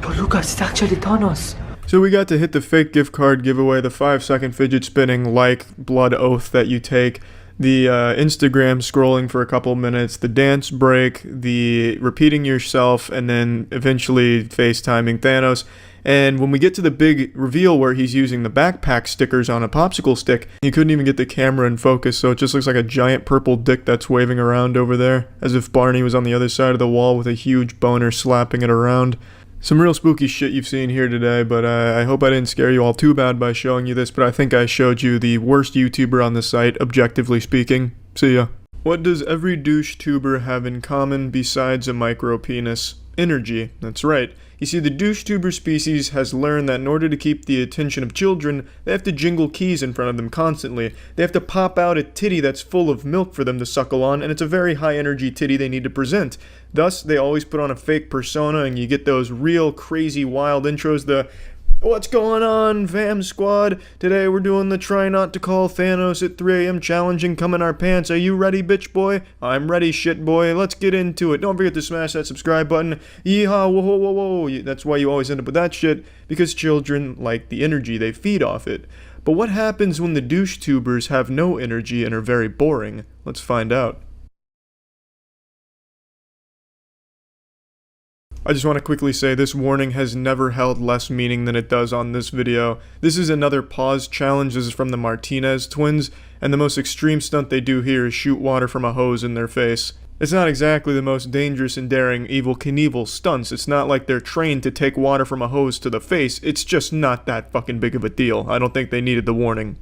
Yo, look, it's actually Thanos. So we got to hit the fake gift card giveaway, the 5-second fidget spinning like blood oath that you take, the Instagram scrolling for a couple minutes, the dance break, the repeating yourself, and then eventually FaceTiming Thanos. And when we get to the big reveal where he's using the backpack stickers on a popsicle stick, you couldn't even get the camera in focus, so it just looks like a giant purple dick that's waving around over there, as if Barney was on the other side of the wall with a huge boner slapping it around. Some real spooky shit you've seen here today, but I hope I didn't scare you all too bad by showing you this, but I think I showed you the worst YouTuber on the site, objectively speaking. See ya. What does every douche-tuber have in common besides a micro penis? Energy. That's right. You see, the douche-tuber species has learned that in order to keep the attention of children, they have to jingle keys in front of them constantly. They have to pop out a titty that's full of milk for them to suckle on, and it's a very high-energy titty they need to present. Thus, they always put on a fake persona, and you get those real crazy wild intros, the "What's going on, fam squad? Today we're doing the try not to call Thanos at 3 a.m. challenge and come in our pants. Are you ready, bitch boy? I'm ready, shit boy. Let's get into it. Don't forget to smash that subscribe button. Yeehaw, whoa, whoa, whoa, whoa." That's why you always end up with that shit, because children like the energy. They feed off it. But what happens when the douche-tubers have no energy and are very boring? Let's find out. I just want to quickly say this warning has never held less meaning than it does on this video. This is another pause challenge. This is from the Martinez twins, and the most extreme stunt they do here is shoot water from a hose in their face. It's not exactly the most dangerous and daring Evel Knievel stunts. It's not like they're trained to take water from a hose to the face. It's just not that fucking big of a deal. I don't think they needed the warning.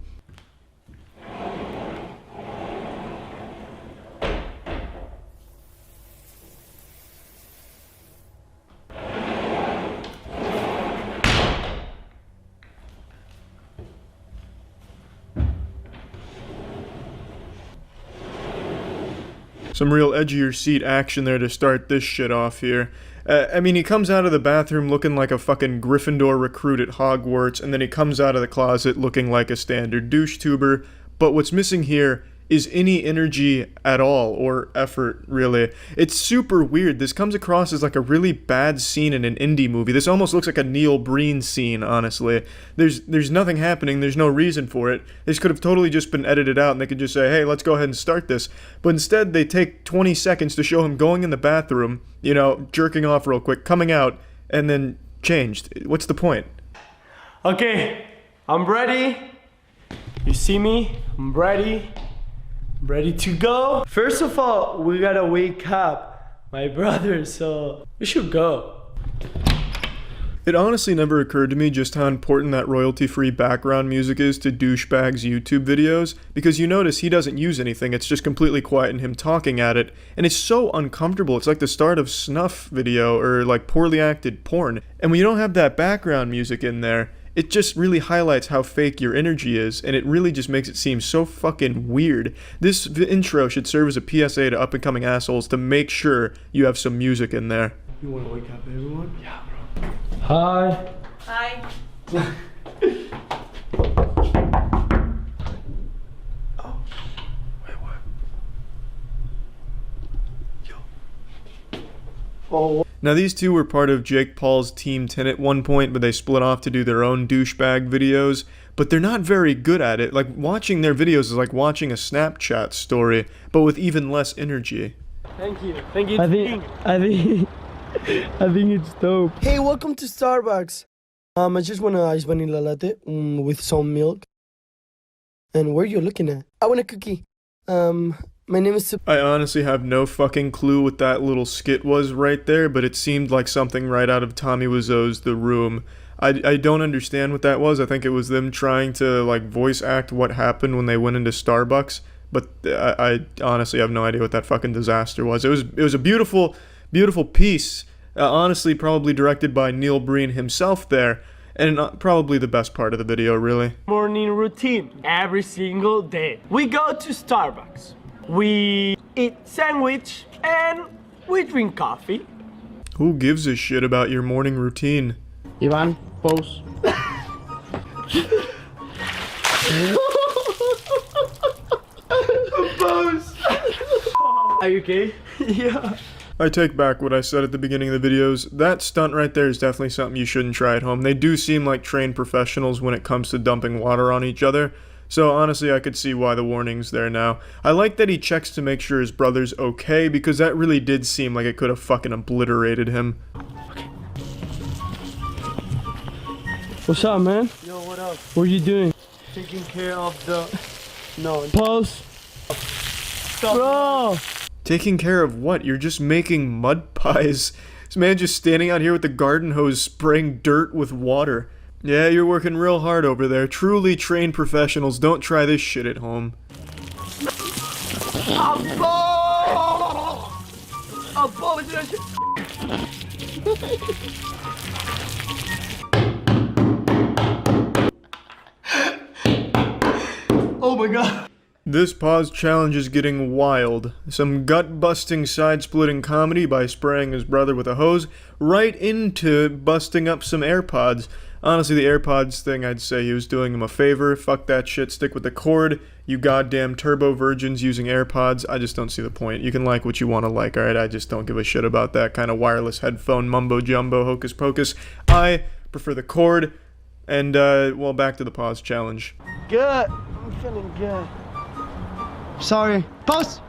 Some real edgier seat action there to start this shit off here. I mean, he comes out of the bathroom looking like a fucking Gryffindor recruit at Hogwarts, and then he comes out of the closet looking like a standard douche-tuber. But what's missing here is any energy at all, or effort, really. It's super weird. This comes across as like a really bad scene in an indie movie. This almost looks like a Neil Breen scene, honestly. There's nothing happening, there's no reason for it. This could have totally just been edited out, and they could just say, hey, let's go ahead and start this. But instead, they take 20 seconds to show him going in the bathroom, you know, jerking off real quick, coming out, and then changed. What's the point? Okay, I'm ready. You see me? I'm ready. I'm ready to go. First of all, we gotta wake up my brother, so we should go. It honestly never occurred to me just how important that royalty-free background music is to Douchebag's YouTube videos, because you notice he doesn't use anything, it's just completely quiet and him talking at it, and it's so uncomfortable. It's like the start of snuff video or like poorly acted porn. And when you don't have that background music in there, it just really highlights how fake your energy is, and it really just makes it seem so fucking weird. This intro should serve as a PSA to up-and-coming assholes to make sure you have some music in there. You wanna wake up everyone? Yeah, bro. Hi. Hi. Now these two were part of Jake Paul's Team 10 at one point, but they split off to do their own douchebag videos, but they're not very good at it. Like, watching their videos is like watching a Snapchat story, but with even less energy. Thank you. Thank you. I think it's dope. Hey, welcome to Starbucks. I just want an ice vanilla latte with some milk. And where are you looking at? I want a cookie. My name is... I honestly have no fucking clue what that little skit was right there, but it seemed like something right out of Tommy Wiseau's The Room. I don't understand what that was. I think it was them trying to like voice act what happened when they went into Starbucks, but I honestly have no idea what that fucking disaster was. It was a beautiful piece, honestly probably directed by Neil Breen himself there, and probably the best part of the video, really. Morning routine every single day. We go to Starbucks. We eat sandwich and we drink coffee. Who gives a shit about your morning routine? Ivan, pose. Are you okay? Yeah. I take back what I said at the beginning of the videos. That stunt right there is definitely something you shouldn't try at home. They do seem like trained professionals when it comes to dumping water on each other. So honestly, I could see why the warning's there now. I like that he checks to make sure his brother's okay, because that really did seem like it could have fucking obliterated him. What's up, man? Yo, what up? What are you doing? Taking care of the... No. Pose. Bro! Taking care of what? You're just making mud pies. This man just standing out here with the garden hose spraying dirt with water. Yeah, you're working real hard over there. Truly trained professionals don't try this shit at home. Oh my god. This pause challenge is getting wild. Some gut-busting, side-splitting comedy by spraying his brother with a hose right into busting up some AirPods. Honestly, the AirPods thing, I'd say he was doing him a favor. Fuck that shit, stick with the cord. You goddamn turbo virgins using AirPods, I just don't see the point. You can like what you want to like, alright? I just don't give a shit about that kind of wireless headphone mumbo-jumbo hocus pocus. I prefer the cord. And, well, back to the pause challenge. Good. I'm feeling good. Sorry. Pause!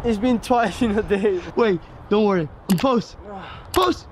It's been twice in a day. Wait, don't worry. Pause. Pause!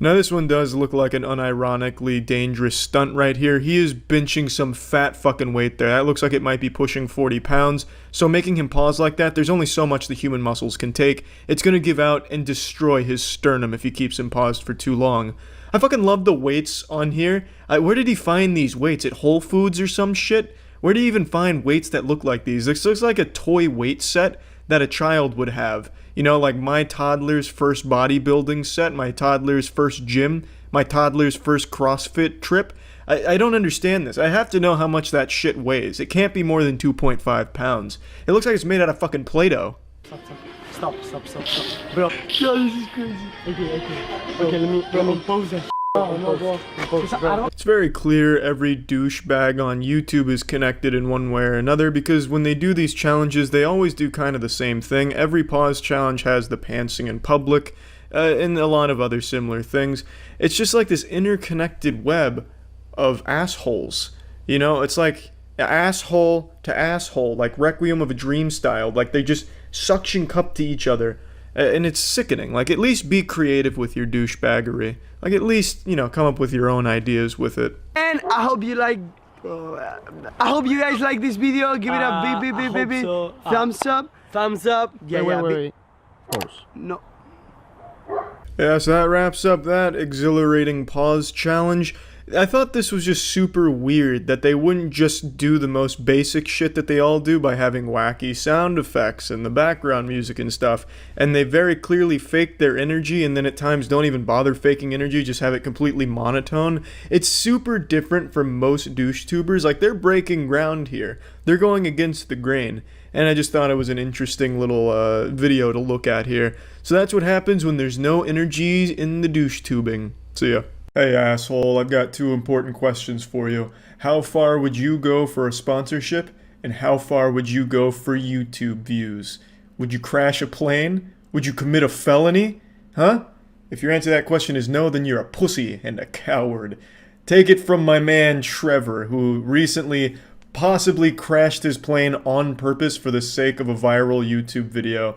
Now this one does look like an unironically dangerous stunt right here. He is benching some fat fucking weight there. That looks like it might be pushing 40 pounds. So making him pause like that, there's only so much the human muscles can take. It's gonna give out and destroy his sternum if he keeps him paused for too long. I fucking love the weights on here. Where did he find these weights? At Whole Foods or some shit? Where do you even find weights that look like these? This looks like a toy weight set that a child would have. You know, like my toddler's first bodybuilding set, my toddler's first gym, my toddler's first CrossFit trip. I don't understand this. I have to know how much that shit weighs. It can't be more than 2.5 pounds. It looks like it's made out of fucking Play-Doh. Stop. Bro. Yo, this is crazy. Okay, let me pose that. It's very clear every douchebag on YouTube is connected in one way or another, because when they do these challenges, they always do kind of the same thing. Every pause challenge has the pantsing in public, and a lot of other similar things. It's just like this interconnected web of assholes. You know, it's like asshole to asshole, like Requiem of a Dream style. Like they just suction cup to each other. And it's sickening. Like, at least be creative with your douchebaggery. Like, at least, you know, come up with your own ideas with it. And I hope you like. I hope you guys like this video. Give it a big so. thumbs up. Thumbs up. Yeah, wait. No. Yeah, so that wraps up that exhilarating pause challenge. I thought this was just super weird that they wouldn't just do the most basic shit that they all do by having wacky sound effects and the background music and stuff, and they very clearly fake their energy and then at times don't even bother faking energy, just have it completely monotone. It's super different from most douche-tubers. Like, they're breaking ground here. They're going against the grain. And I just thought it was an interesting little video to look at here. So that's what happens when there's no energy in the douche tubing. See ya. Hey asshole, I've got 2 important questions for you. How far would you go for a sponsorship? And how far would you go for YouTube views? Would you crash a plane? Would you commit a felony? Huh? If your answer to that question is no, then you're a pussy and a coward. Take it from my man Trevor, who recently possibly crashed his plane on purpose for the sake of a viral YouTube video,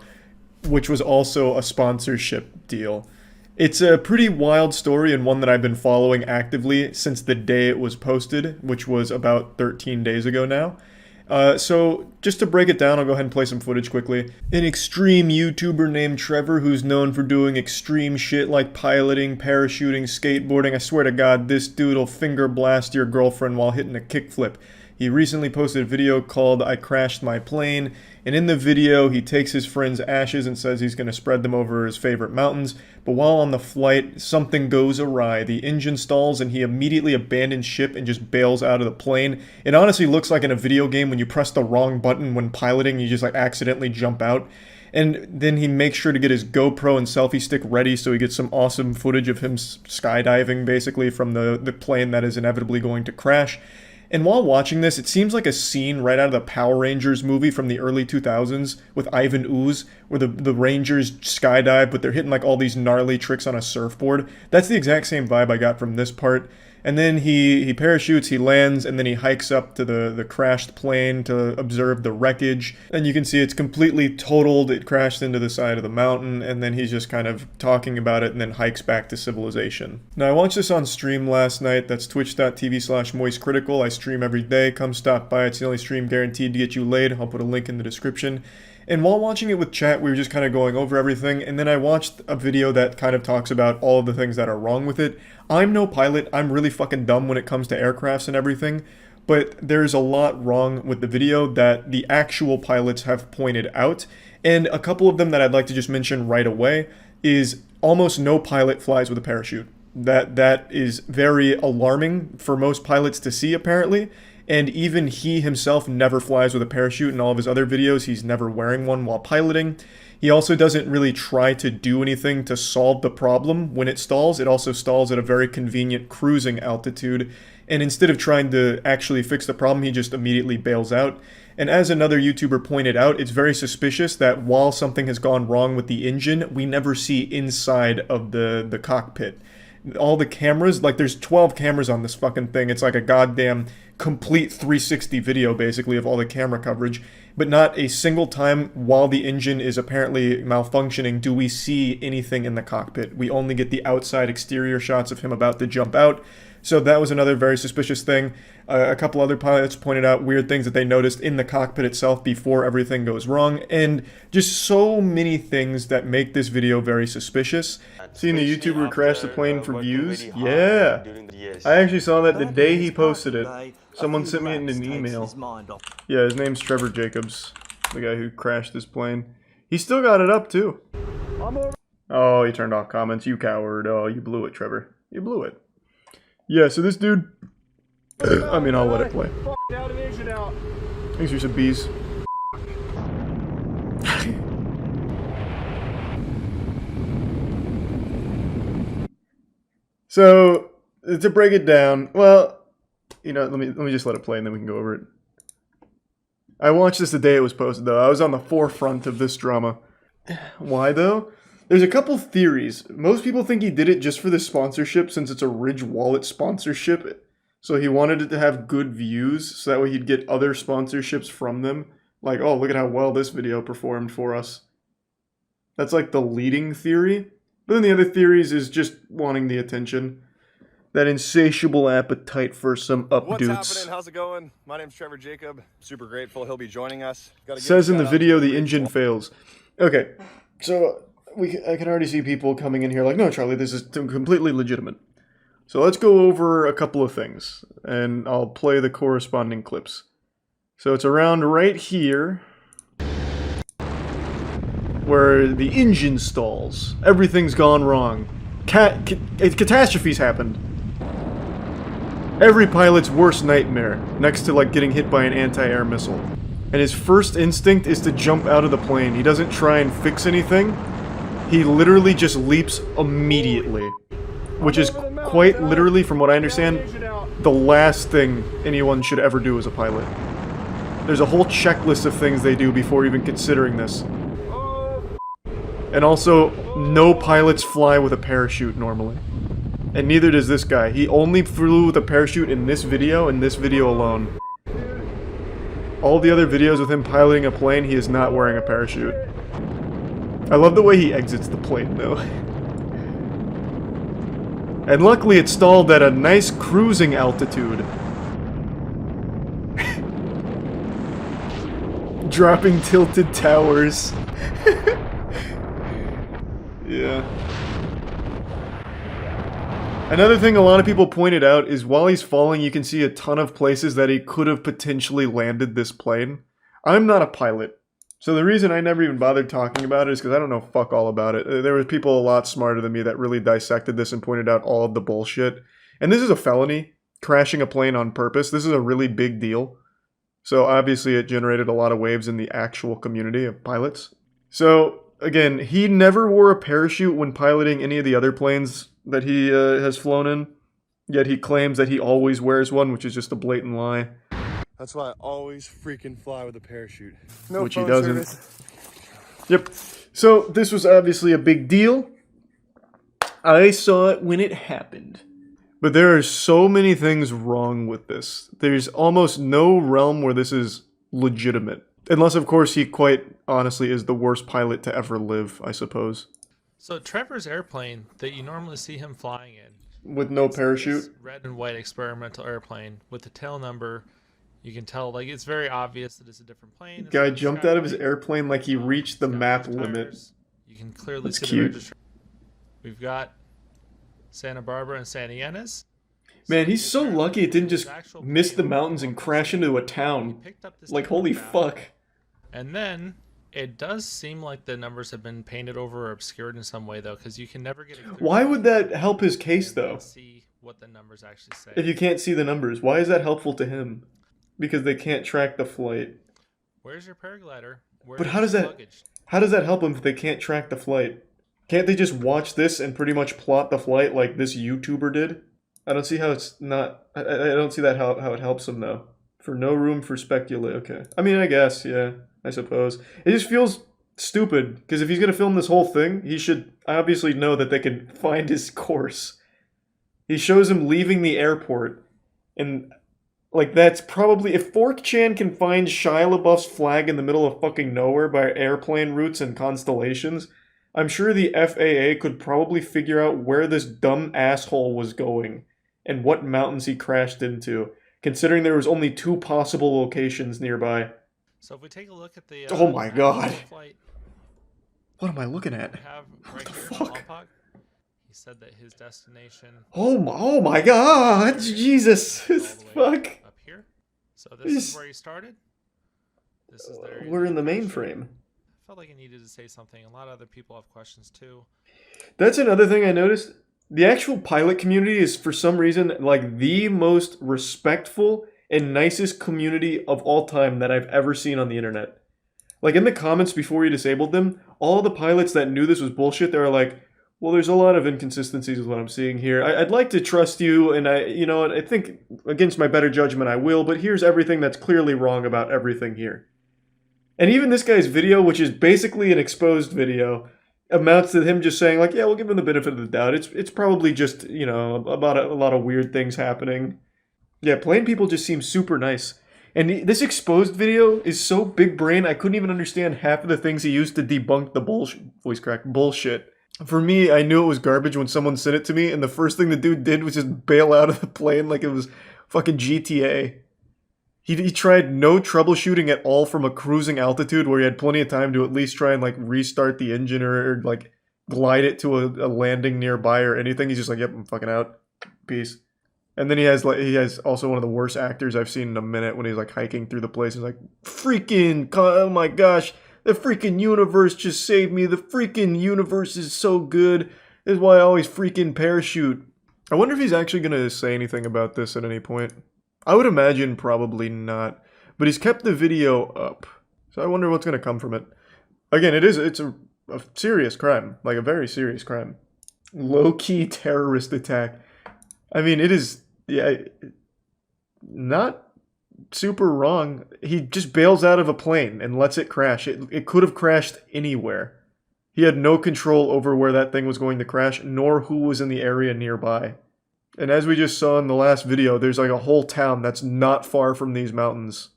which was also a sponsorship deal. It's a pretty wild story and one that I've been following actively since the day it was posted, which was about 13 days ago now. So just to break it down, I'll go ahead and play some footage quickly. An extreme YouTuber named Trevor, who's known for doing extreme shit like piloting, parachuting, skateboarding. I swear to God, this dude will finger blast your girlfriend while hitting a kickflip. He recently posted a video called I Crashed My Plane, and in the video he takes his friend's ashes and says he's going to spread them over his favorite mountains, but while on the flight, something goes awry. The engine stalls and he immediately abandons ship and just bails out of the plane. It honestly looks like in a video game when you press the wrong button when piloting, you just like accidentally jump out. And then he makes sure to get his GoPro and selfie stick ready so he gets some awesome footage of him skydiving basically from the plane that is inevitably going to crash. And while watching this, it seems like a scene right out of the Power Rangers movie from the early 2000s with Ivan Ooze, where the Rangers skydive, but they're hitting like all these gnarly tricks on a surfboard. That's the exact same vibe I got from this part. And then he parachutes, he lands, and then he hikes up to the crashed plane to observe the wreckage. And you can see it's completely totaled, it crashed into the side of the mountain, and then he's just kind of talking about it and then hikes back to civilization. Now I watched this on stream last night, that's twitch.tv/moistcritical. I stream every day, come stop by, it's the only stream guaranteed to get you laid. I'll put a link in the description. And while watching it with chat, we were just kind of going over everything, and then I watched a video that kind of talks about all of the things that are wrong with it. I'm no pilot, I'm really fucking dumb when it comes to aircrafts and everything, but there's a lot wrong with the video that the actual pilots have pointed out, and a couple of them that I'd like to just mention right away is almost no pilot flies with a parachute. That is very alarming for most pilots to see, apparently. And even he himself never flies with a parachute. In all of his other videos, he's never wearing one while piloting. He also doesn't really try to do anything to solve the problem when it stalls. It also stalls at a very convenient cruising altitude. And instead of trying to actually fix the problem, he just immediately bails out. And as another YouTuber pointed out, it's very suspicious that while something has gone wrong with the engine, we never see inside of the cockpit. All the cameras, like there's 12 cameras on this fucking thing. It's like a goddamn complete 360 video basically of all the camera coverage, but not a single time while the engine is apparently malfunctioning do we see anything in the cockpit. We only get the outside exterior shots of him about to jump out. So that was another very suspicious thing. A couple other pilots pointed out weird things that they noticed in the cockpit itself before everything goes wrong, and just so many things that make this video very suspicious. Seeing the YouTuber crash the plane for views? Yeah! I actually saw that the day he posted it. Someone sent me in an email. Yeah, his name's Trevor Jacobs, the guy who crashed this plane. He still got it up, too. Oh, he turned off comments. You coward. Oh, you blew it, Trevor. You blew it. Yeah, so this dude... I mean, I'll let it play. Thanks for some bees. So, to break it down, well, you know, let me just let it play and then we can go over it. I watched this the day it was posted, though. I was on the forefront of this drama. Why, though? There's a couple theories. Most people think he did it just for the sponsorship, since it's a Ridge Wallet sponsorship. So he wanted it to have good views, so that way he'd get other sponsorships from them. Like, oh, look at how well this video performed for us. That's like the leading theory. But then the other theories is just wanting the attention. That insatiable appetite for some updates. What's happening? How's it going? My name's Trevor Jacob. Super grateful he'll be joining us. Says in the video the engine fails. Okay, so I can already see people coming in here like, no, Charlie, this is completely legitimate. So let's go over a couple of things, and I'll play the corresponding clips. So it's around right here, where the engine stalls. Everything's gone wrong. Catastrophes happened. Every pilot's worst nightmare, next to like getting hit by an anti-air missile. And his first instinct is to jump out of the plane. He doesn't try and fix anything. He literally just leaps immediately. Which is quite literally, from what I understand, the last thing anyone should ever do as a pilot. There's a whole checklist of things they do before even considering this. And also, no pilots fly with a parachute normally. And neither does this guy. He only flew with a parachute in this video alone. All the other videos with him piloting a plane, he is not wearing a parachute. I love the way he exits the plane, though. And luckily it stalled at a nice cruising altitude. Dropping tilted towers. Yeah. Another thing a lot of people pointed out is while he's falling, you can see a ton of places that he could have potentially landed this plane. I'm not a pilot, so the reason I never even bothered talking about it is because I don't know fuck all about it. There were people a lot smarter than me that really dissected this and pointed out all of the bullshit. And this is a felony, crashing a plane on purpose. This is a really big deal. So obviously it generated a lot of waves in the actual community of pilots. So again, he never wore a parachute when piloting any of the other planes that he has flown in, yet he claims that he always wears one, which is just a blatant lie. That's why I always freaking fly with a parachute. No which he doesn't. Service. Yep. So this was obviously a big deal. I saw it when it happened. But there are so many things wrong with this. There's almost no realm where this is legitimate. Unless, of course, he quite honestly is the worst pilot to ever live, I suppose. So Trevor's airplane that you normally see him flying in, with no parachute, red and white experimental airplane with the tail number, you can tell like it's very obvious that it's a different plane. It's guy jumped out of his airplane like he reached the map limit. You can clearly That's see cute. the registration. We've got Santa Barbara and Santa Ynez. Man, he's so lucky it didn't just miss the mountains and crash into a town. Like, holy fuck. And then it does seem like the numbers have been painted over or obscured in some way, though, because you can never get a clear Why would that help his case, though? See what the numbers actually say. If you can't see the numbers, why is that helpful to him? Because they can't track the flight. Where's your paraglider? But how does that help them if they can't track the flight? Can't they just watch this and pretty much plot the flight like this YouTuber did? I don't see how it's not... I don't see that how it helps them, though. For no room for speculation. Okay. I mean, I guess, yeah. I suppose. It just feels stupid, because if he's going to film this whole thing, he should obviously know that they can find his course. He shows him leaving the airport, and, like, that's probably... If 4chan can find Shia LaBeouf's flag in the middle of fucking nowhere by airplane routes and constellations, I'm sure the FAA could probably figure out where this dumb asshole was going, and what mountains he crashed into, considering there was only 2 possible locations nearby. So if we take a look at the oh my god! Flight, what am I looking at? What the fuck? He said that his destination. Oh my god! Jesus! Fuck! Up here. So this is where he started. This is there. We're in the mainframe. I felt like I needed to say something. A lot of other people have questions too. That's another thing I noticed. The actual pilot community is, for some reason, like the most respectful and nicest community of all time that I've ever seen on the internet. Like, in the comments before you disabled them, all the pilots that knew this was bullshit, they were like, well, there's a lot of inconsistencies with what I'm seeing here. I'd like to trust you, and I think against my better judgment I will, but here's everything that's clearly wrong about everything here. And even this guy's video, which is basically an exposed video, amounts to him just saying, like, yeah, we'll give him the benefit of the doubt. It's probably just, about a lot of weird things happening. Yeah, plane people just seem super nice. And this exposed video is so big brain, I couldn't even understand half of the things he used to debunk the bullshit. For me, I knew it was garbage when someone sent it to me, and the first thing the dude did was just bail out of the plane like it was fucking GTA. He tried no troubleshooting at all from a cruising altitude where he had plenty of time to at least try and like restart the engine or like glide it to a landing nearby or anything. He's just like, yep, I'm fucking out. Peace. And then he has also one of the worst actors I've seen in a minute when he's like hiking through the place. He's like, freaking, oh my gosh, the freaking universe just saved me. The freaking universe is so good. This is why I always freaking parachute. I wonder if he's actually going to say anything about this at any point. I would imagine probably not. But he's kept the video up. So I wonder what's going to come from it. Again, it's a serious crime. Like a very serious crime. Low-key terrorist attack. I mean, it is, yeah, not super wrong. He just bails out of a plane and lets it crash. It could have crashed anywhere. He had no control over where that thing was going to crash, nor who was in the area nearby. And as we just saw in the last video, there's like a whole town that's not far from these mountains.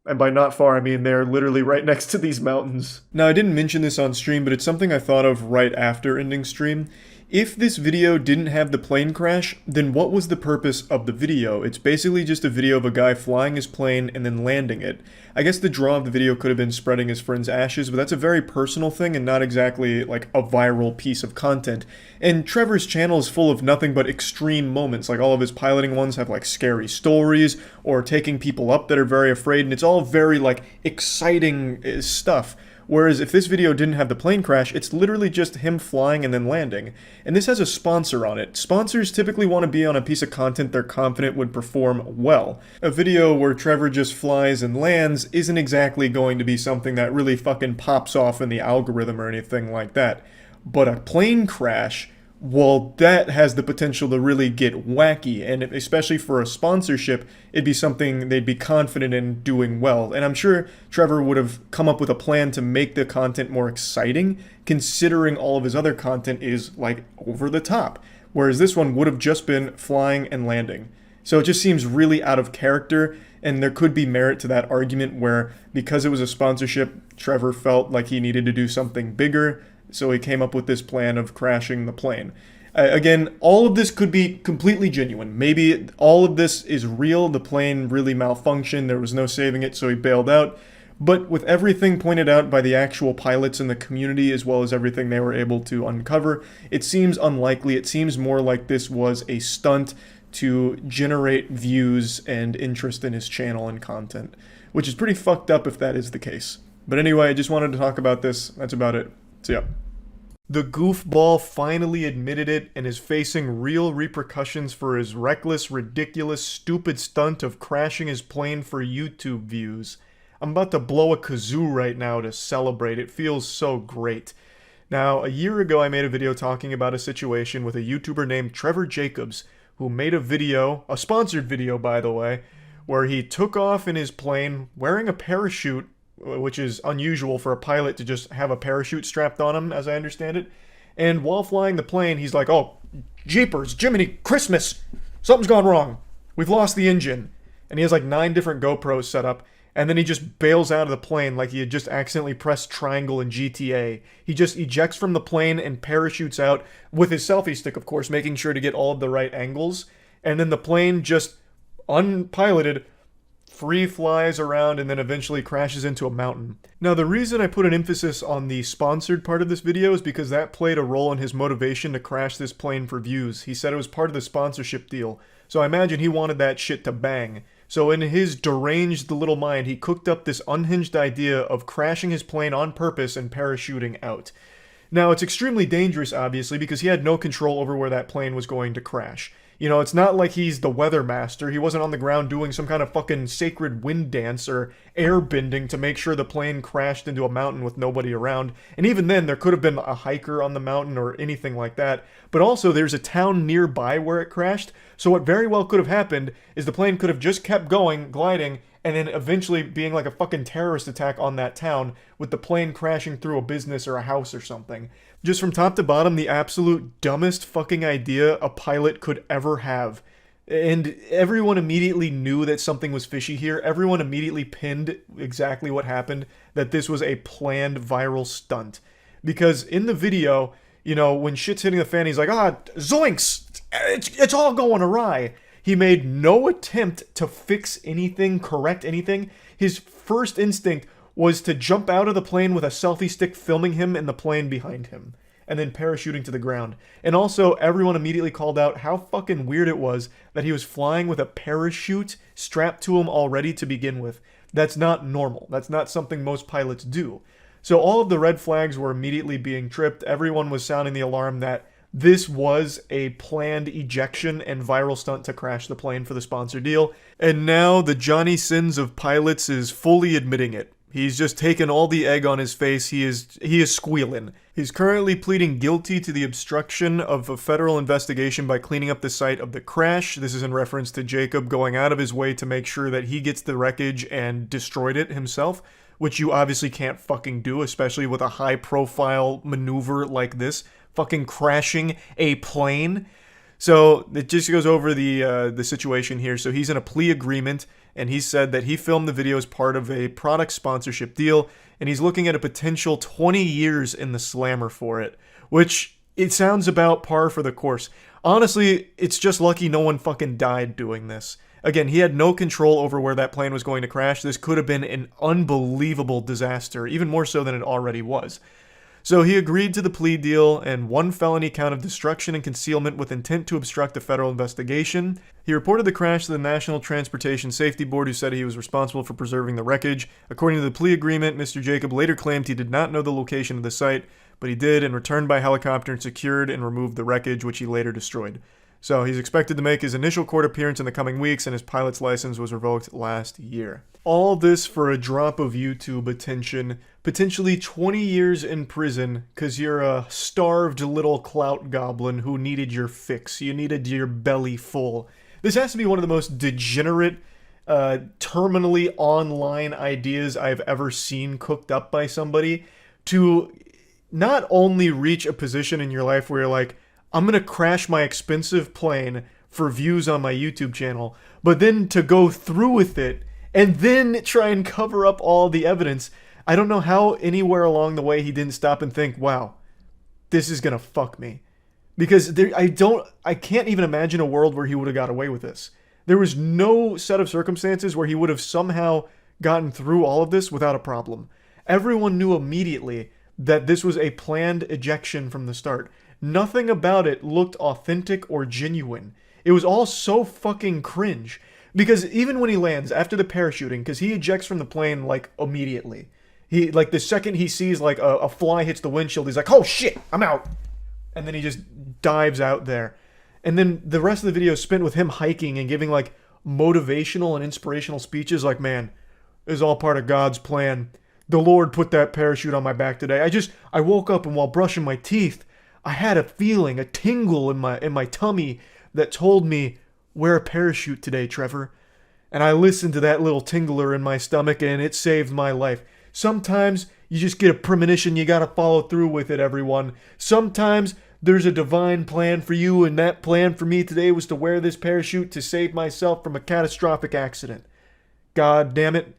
And by not far, I mean they're literally right next to these mountains. Now, I didn't mention this on stream, but it's something I thought of right after ending stream. If this video didn't have the plane crash, then what was the purpose of the video? It's basically just a video of a guy flying his plane and then landing it. I guess the draw of the video could have been spreading his friend's ashes, but that's a very personal thing and not exactly like a viral piece of content. And Trevor's channel is full of nothing but extreme moments, like all of his piloting ones have like scary stories or taking people up that are very afraid, and it's all very like exciting stuff. Whereas if this video didn't have the plane crash, it's literally just him flying and then landing. And this has a sponsor on it. Sponsors typically want to be on a piece of content they're confident would perform well. A video where Trevor just flies and lands isn't exactly going to be something that really fucking pops off in the algorithm or anything like that. But a plane crash, well, that has the potential to really get wacky, and especially for a sponsorship, it'd be something they'd be confident in doing well. And I'm sure Trevor would have come up with a plan to make the content more exciting, considering all of his other content is, like, over the top. Whereas this one would have just been flying and landing. So it just seems really out of character, and there could be merit to that argument where, because it was a sponsorship, Trevor felt like he needed to do something bigger, so he came up with this plan of crashing the plane. Again, all of this could be completely genuine. Maybe all of this is real, the plane really malfunctioned, there was no saving it, so he bailed out. But with everything pointed out by the actual pilots in the community, as well as everything they were able to uncover, it seems unlikely. It seems more like this was a stunt to generate views and interest in his channel and content, which is pretty fucked up if that is the case. But anyway, I just wanted to talk about this. That's about it. So yeah. The goofball finally admitted it and is facing real repercussions for his reckless, ridiculous, stupid stunt of crashing his plane for YouTube views. I'm about to blow a kazoo right now to celebrate. It feels so great. Now, a year ago I made a video talking about a situation with a YouTuber named Trevor Jacobs, who made a video, a sponsored video by the way, where he took off in his plane wearing a parachute, which is unusual for a pilot to just have a parachute strapped on him, as I understand it. And while flying the plane, he's like, oh, jeepers, Jiminy Christmas, something's gone wrong. We've lost the engine. And he has like 9 different GoPros set up, and then he just bails out of the plane like he had just accidentally pressed triangle in GTA. He just ejects from the plane and parachutes out, with his selfie stick, of course, making sure to get all of the right angles. And then the plane just, unpiloted, free flies around and then eventually crashes into a mountain. Now, the reason I put an emphasis on the sponsored part of this video is because that played a role in his motivation to crash this plane for views. He said it was part of the sponsorship deal, so I imagine he wanted that shit to bang. So in his deranged little mind, he cooked up this unhinged idea of crashing his plane on purpose and parachuting out. Now, it's extremely dangerous, obviously, because he had no control over where that plane was going to crash. You know, it's not like he's the weather master. He wasn't on the ground doing some kind of fucking sacred wind dance or air bending to make sure the plane crashed into a mountain with nobody around. And even then, there could have been a hiker on the mountain or anything like that. But also, there's a town nearby where it crashed. So what very well could have happened is the plane could have just kept going, gliding, and then eventually being like a fucking terrorist attack on that town, with the plane crashing through a business or a house or something. Just from top to bottom, the absolute dumbest fucking idea a pilot could ever have. And everyone immediately knew that something was fishy here. Everyone immediately pinned exactly what happened, that this was a planned viral stunt. Because in the video, you know, when shit's hitting the fan, he's like, zoinks, it's all going awry. He made no attempt to fix anything, correct anything. His first instinct was to jump out of the plane with a selfie stick filming him and the plane behind him, and then parachuting to the ground. And also, everyone immediately called out how fucking weird it was that he was flying with a parachute strapped to him already to begin with. That's not normal. That's not something most pilots do. So all of the red flags were immediately being tripped. Everyone was sounding the alarm that this was a planned ejection and viral stunt to crash the plane for the sponsor deal. And now the Johnny Sins of pilots is fully admitting it. He's just taken all the egg on his face. He is squealing. He's currently pleading guilty to the obstruction of a federal investigation by cleaning up the site of the crash. This is in reference to Jacob going out of his way to make sure that he gets the wreckage and destroyed it himself, which you obviously can't fucking do, especially with a high-profile maneuver like this, fucking crashing a plane. So it just goes over the situation here. So he's in a plea agreement, and he said that he filmed the video as part of a product sponsorship deal, and he's looking at a potential 20 years in the slammer for it, which it sounds about par for the course. Honestly, it's just lucky no one fucking died doing this. Again, he had no control over where that plane was going to crash. This could have been an unbelievable disaster, even more so than it already was. So he agreed to the plea deal and one felony count of destruction and concealment with intent to obstruct a federal investigation. He reported the crash to the National Transportation Safety Board, who said he was responsible for preserving the wreckage. According to the plea agreement, Mr. Jacob later claimed he did not know the location of the site, but he did and returned by helicopter and secured and removed the wreckage, which he later destroyed. So he's expected to make his initial court appearance in the coming weeks, and his pilot's license was revoked last year. All this for a drop of YouTube attention, potentially 20 years in prison because you're a starved little clout goblin who needed your fix. You needed your belly full. This has to be one of the most degenerate, terminally online ideas I've ever seen cooked up by somebody to not only reach a position in your life where you're like, I'm going to crash my expensive plane for views on my YouTube channel, but then to go through with it and then try and cover up all the evidence. I don't know how anywhere along the way he didn't stop and think, wow, this is going to fuck me. Because I can't even imagine a world where he would have got away with this. There was no set of circumstances where he would have somehow gotten through all of this without a problem. Everyone knew immediately that this was a planned ejection from the start. Nothing about it looked authentic or genuine. It was all so fucking cringe. Because even when he lands, after the parachuting, because he ejects from the plane, like, immediately. He, like, the second he sees, like, a fly hits the windshield, he's like, oh shit, I'm out. And then he just dives out there. And then the rest of the video is spent with him hiking and giving, like, motivational and inspirational speeches like, man, this is all part of God's plan. The Lord put that parachute on my back today. I woke up and while brushing my teeth, I had a feeling, a tingle in my tummy that told me, wear a parachute today, Trevor. And I listened to that little tingler in my stomach and it saved my life. Sometimes you just get a premonition, you gotta follow through with it, everyone. Sometimes there's a divine plan for you, and that plan for me today was to wear this parachute to save myself from a catastrophic accident. God damn it.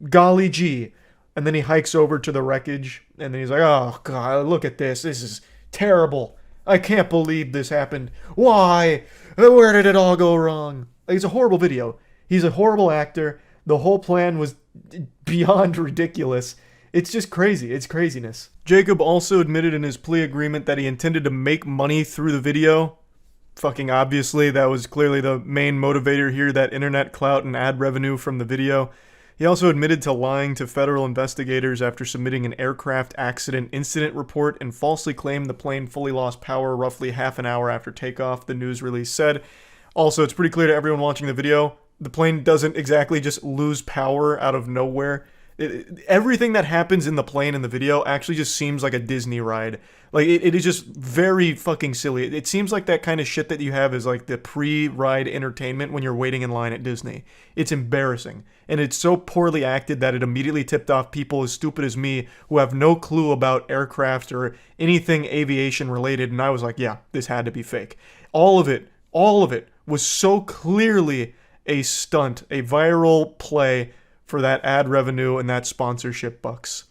Golly gee. And then he hikes over to the wreckage, and then he's like, oh God, look at this. This is terrible. I can't believe this happened. Why? Where did it all go wrong? Like, it's a horrible video. He's a horrible actor. The whole plan was beyond ridiculous. It's just crazy. It's craziness. Jacob also admitted in his plea agreement that he intended to make money through the video. Fucking obviously, that was clearly the main motivator here, that internet clout and ad revenue from the video. He also admitted to lying to federal investigators after submitting an aircraft accident incident report and falsely claimed the plane fully lost power roughly half an hour after takeoff, the news release said. Also, it's pretty clear to everyone watching the video, the plane doesn't exactly just lose power out of nowhere. Everything that happens in the plane in the video actually just seems like a Disney ride. Like, it is just very fucking silly. It seems like that kind of shit that you have is like the pre-ride entertainment when you're waiting in line at Disney. It's embarrassing. And it's so poorly acted that it immediately tipped off people as stupid as me who have no clue about aircraft or anything aviation related. And I was like, yeah, this had to be fake. All of it was so clearly a stunt, a viral play for that ad revenue and that sponsorship bucks.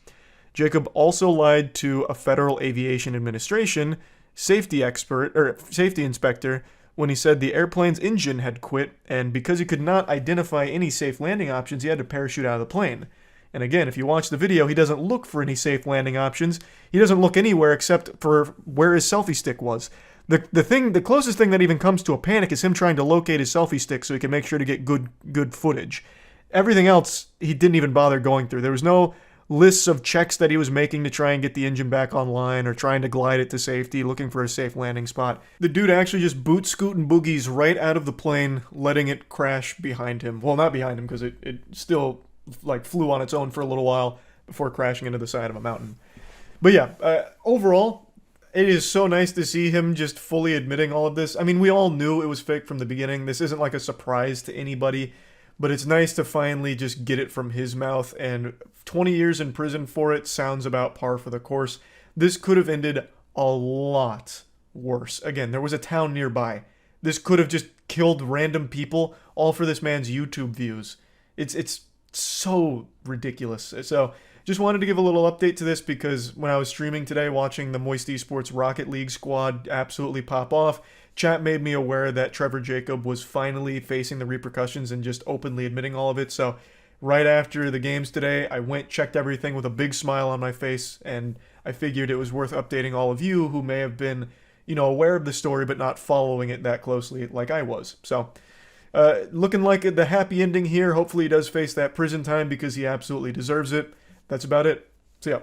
Jacob also lied to a Federal Aviation Administration safety inspector when he said the airplane's engine had quit, and because he could not identify any safe landing options, he had to parachute out of the plane. And again, if you watch the video, he doesn't look for any safe landing options. He doesn't look anywhere except for where his selfie stick was. The closest thing that even comes to a panic is him trying to locate his selfie stick so he can make sure to get good footage. Everything else he didn't even bother going through. There was no lists of checks that he was making to try and get the engine back online or trying to glide it to safety, looking for a safe landing spot. The dude actually just boot scooting boogies right out of the plane, letting it crash behind him. Well, not behind him, because it still like flew on its own for a little while before crashing into the side of a mountain. But yeah, overall, it is so nice to see him just fully admitting all of this. I mean, we all knew it was fake from the beginning. This isn't like a surprise to anybody, but it's nice to finally just get it from his mouth, and 20 years in prison for it sounds about par for the course. This could have ended a lot worse. Again, there was a town nearby. This could have just killed random people, all for this man's YouTube views. It's so ridiculous. So just wanted to give a little update to this because when I was streaming today, watching the Moist Esports Rocket League squad absolutely pop off, chat made me aware that Trevor Jacob was finally facing the repercussions and just openly admitting all of it. So right after the games today, I went, checked everything with a big smile on my face, and I figured it was worth updating all of you who may have been, aware of the story but not following it that closely like I was. So looking like the happy ending here. Hopefully he does face that prison time because he absolutely deserves it. That's about it. See ya.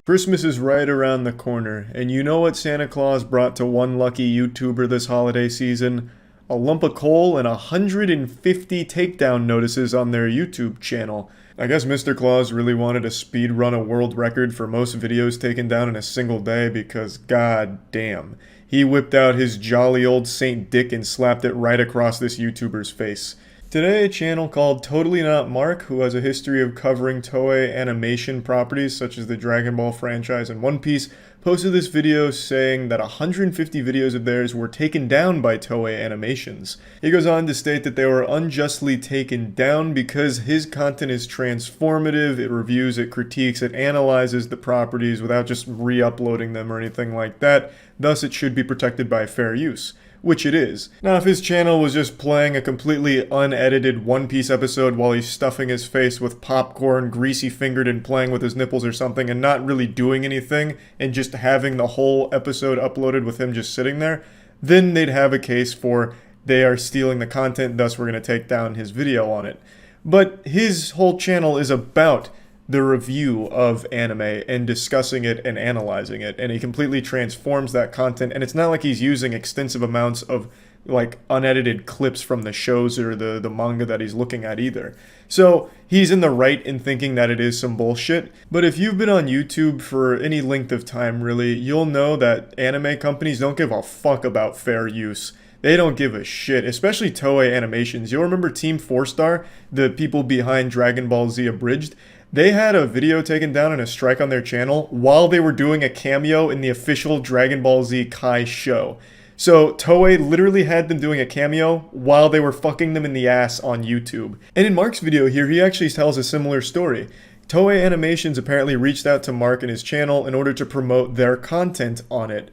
Christmas is right around the corner, and you know what Santa Claus brought to one lucky YouTuber this holiday season? A lump of coal and 150 takedown notices on their YouTube channel. I guess Mr. Claus really wanted to speed run a world record for most videos taken down in a single day because god damn. He whipped out his jolly old Saint Dick and slapped it right across this YouTuber's face. Today, a channel called Totally Not Mark, who has a history of covering Toei animation properties such as the Dragon Ball franchise and One Piece, posted this video saying that 150 videos of theirs were taken down by Toei Animations. He goes on to state that they were unjustly taken down because his content is transformative, it reviews, it critiques, it analyzes the properties without just re-uploading them or anything like that, thus it should be protected by fair use. Which it is. Now, if his channel was just playing a completely unedited One Piece episode while he's stuffing his face with popcorn, greasy-fingered and playing with his nipples or something, and not really doing anything, and just having the whole episode uploaded with him just sitting there, then they'd have a case for they are stealing the content, thus we're going to take down his video on it. But his whole channel is about the review of anime and discussing it and analyzing it, and he completely transforms that content, and it's not like he's using extensive amounts of like unedited clips from the shows or the manga that he's looking at either. So he's in the right in thinking that it is some bullshit, but if you've been on YouTube for any length of time really, you'll know that anime companies don't give a fuck about fair use. They don't give a shit, especially Toei Animations. You'll remember Team 4-Star, the people behind Dragon Ball Z Abridged. They had a video taken down and a strike on their channel while they were doing a cameo in the official Dragon Ball Z Kai show. So Toei literally had them doing a cameo while they were fucking them in the ass on YouTube. And in Mark's video here, he actually tells a similar story. Toei Animations apparently reached out to Mark and his channel in order to promote their content on it.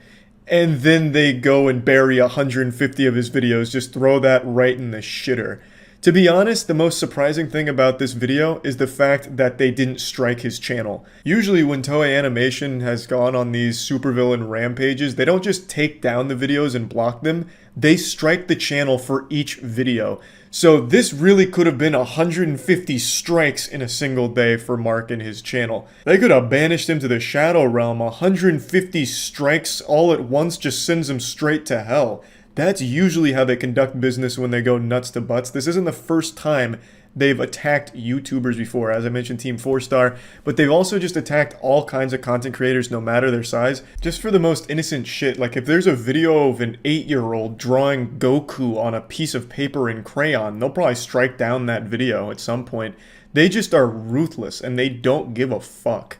And then they go and bury 150 of his videos, just throw that right in the shitter. To be honest, the most surprising thing about this video is the fact that they didn't strike his channel. Usually when Toei Animation has gone on these supervillain rampages, they don't just take down the videos and block them, they strike the channel for each video. So this really could have been 150 strikes in a single day for Mark and his channel. They could have banished him to the Shadow Realm. 150 strikes all at once just sends him straight to hell. That's usually how they conduct business when they go nuts to butts. This isn't the first time they've attacked YouTubers before, as I mentioned Team 4-Star, but they've also just attacked all kinds of content creators no matter their size, just for the most innocent shit. Like if there's a video of an 8-year-old drawing Goku on a piece of paper in crayon, they'll probably strike down that video at some point. They just are ruthless and they don't give a fuck.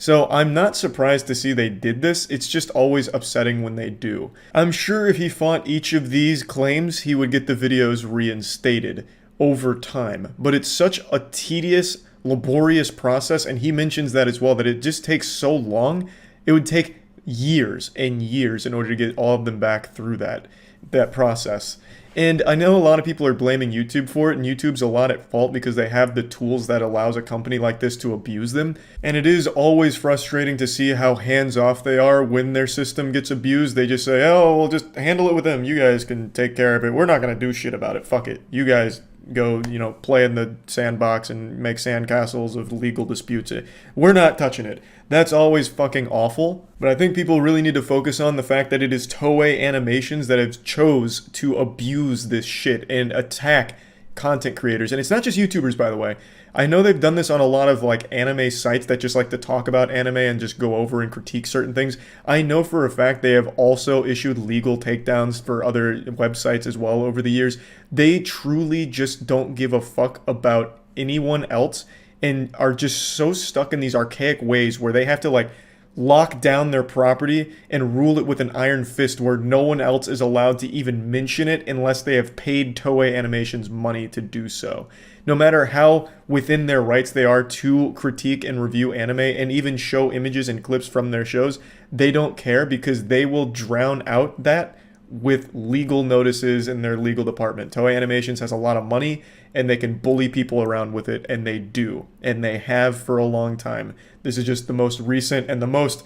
So I'm not surprised to see they did this, it's just always upsetting when they do. I'm sure if he fought each of these claims, he would get the videos reinstated over time. But it's such a tedious, laborious process, and he mentions that as well, that it just takes so long. It would take years and years in order to get all of them back through that process. And I know a lot of people are blaming YouTube for it, and YouTube's a lot at fault because they have the tools that allows a company like this to abuse them. And it is always frustrating to see how hands-off they are when their system gets abused. They just say, oh, we'll just handle it with them. You guys can take care of it. We're not going to do shit about it. Fuck it. You guys go, play in the sandbox and make sandcastles of legal disputes. We're not touching it. That's always fucking awful. But I think people really need to focus on the fact that it is Toei Animations that have chose to abuse this shit and attack content creators. And it's not just YouTubers, by the way. I know they've done this on a lot of like anime sites that just like to talk about anime and just go over and critique certain things. I know for a fact they have also issued legal takedowns for other websites as well over the years. They truly just don't give a fuck about anyone else and are just so stuck in these archaic ways where they have to like lock down their property and rule it with an iron fist where no one else is allowed to even mention it unless they have paid Toei Animations money to do so. No matter how within their rights they are to critique and review anime and even show images and clips from their shows, they don't care because they will drown out that with legal notices in their legal department. Toei Animations has a lot of money and they can bully people around with it, and they do, and they have for a long time. This is just the most recent and the most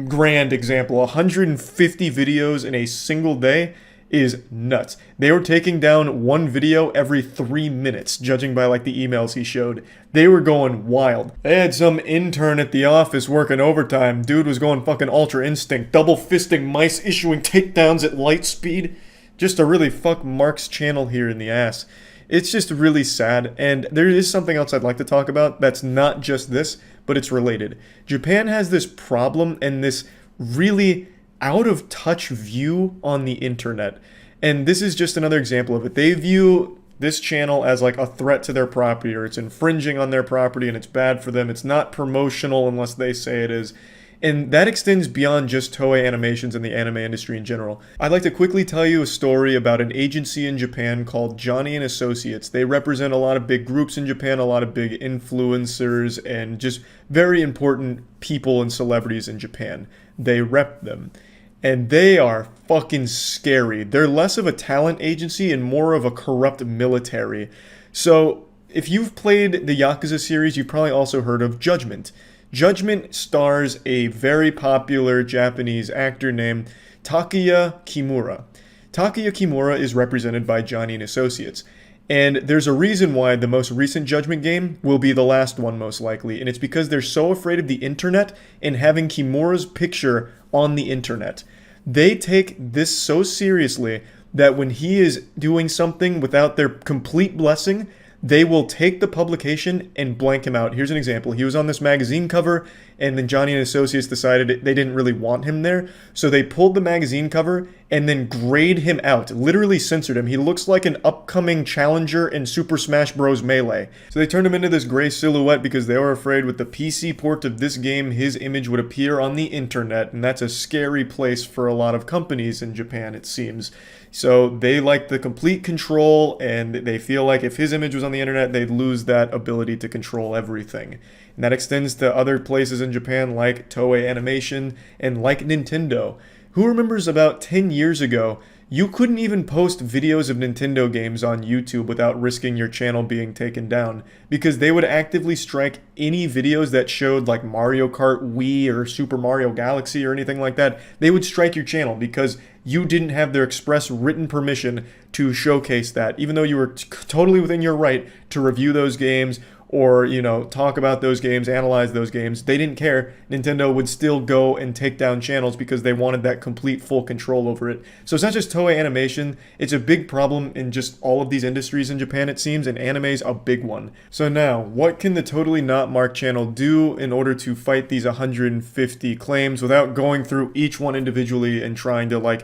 grand example. 150 videos in a single day is nuts. They were taking down one video every 3 minutes, judging by like the emails he showed. They were going wild. They had some intern at the office working overtime. Dude was going fucking Ultra Instinct, double fisting mice, issuing takedowns at light speed. Just to really fuck Mark's channel here in the ass. It's just really sad, and there is something else I'd like to talk about that's not just this, but it's related. Japan has this problem and this really out of touch view on the internet. And this is just another example of it. They view this channel as like a threat to their property, or it's infringing on their property and it's bad for them. It's not promotional unless they say it is. And that extends beyond just Toei Animations and the anime industry in general. I'd like to quickly tell you a story about an agency in Japan called Johnny & Associates. They represent a lot of big groups in Japan, a lot of big influencers, and just very important people and celebrities in Japan. They rep them. And they are fucking scary. They're less of a talent agency and more of a corrupt military. So, if you've played the Yakuza series, you've probably also heard of Judgment. Judgment stars a very popular Japanese actor named Takeya Kimura. Takeya Kimura is represented by Johnny & Associates. And there's a reason why the most recent Judgment game will be the last one most likely. And it's because they're so afraid of the internet and having Kimura's picture on the internet. They take this so seriously that when he is doing something without their complete blessing, they will take the publication and blank him out. Here's an example. He was on this magazine cover, and then Johnny & Associates decided they didn't really want him there. So they pulled the magazine cover and then grayed him out, literally censored him. He looks like an upcoming challenger in Super Smash Bros. Melee. So they turned him into this gray silhouette because they were afraid with the PC port of this game, his image would appear on the internet, and that's a scary place for a lot of companies in Japan, it seems. So they like the complete control, and they feel like if his image was on the internet, they'd lose that ability to control everything. And that extends to other places in Japan like Toei Animation and like Nintendo. Who remembers about 10 years ago, you couldn't even post videos of Nintendo games on YouTube without risking your channel being taken down, because they would actively strike any videos that showed like Mario Kart Wii or Super Mario Galaxy or anything like that. They would strike your channel because you didn't have their express written permission to showcase that, even though you were totally within your right to review those games or, talk about those games, analyze those games. They didn't care. Nintendo would still go and take down channels because they wanted that complete full control over it. So it's not just Toei Animation, it's a big problem in just all of these industries in Japan, it seems, and anime's a big one. So now, what can the Totally Not Mark channel do in order to fight these 150 claims without going through each one individually and trying to,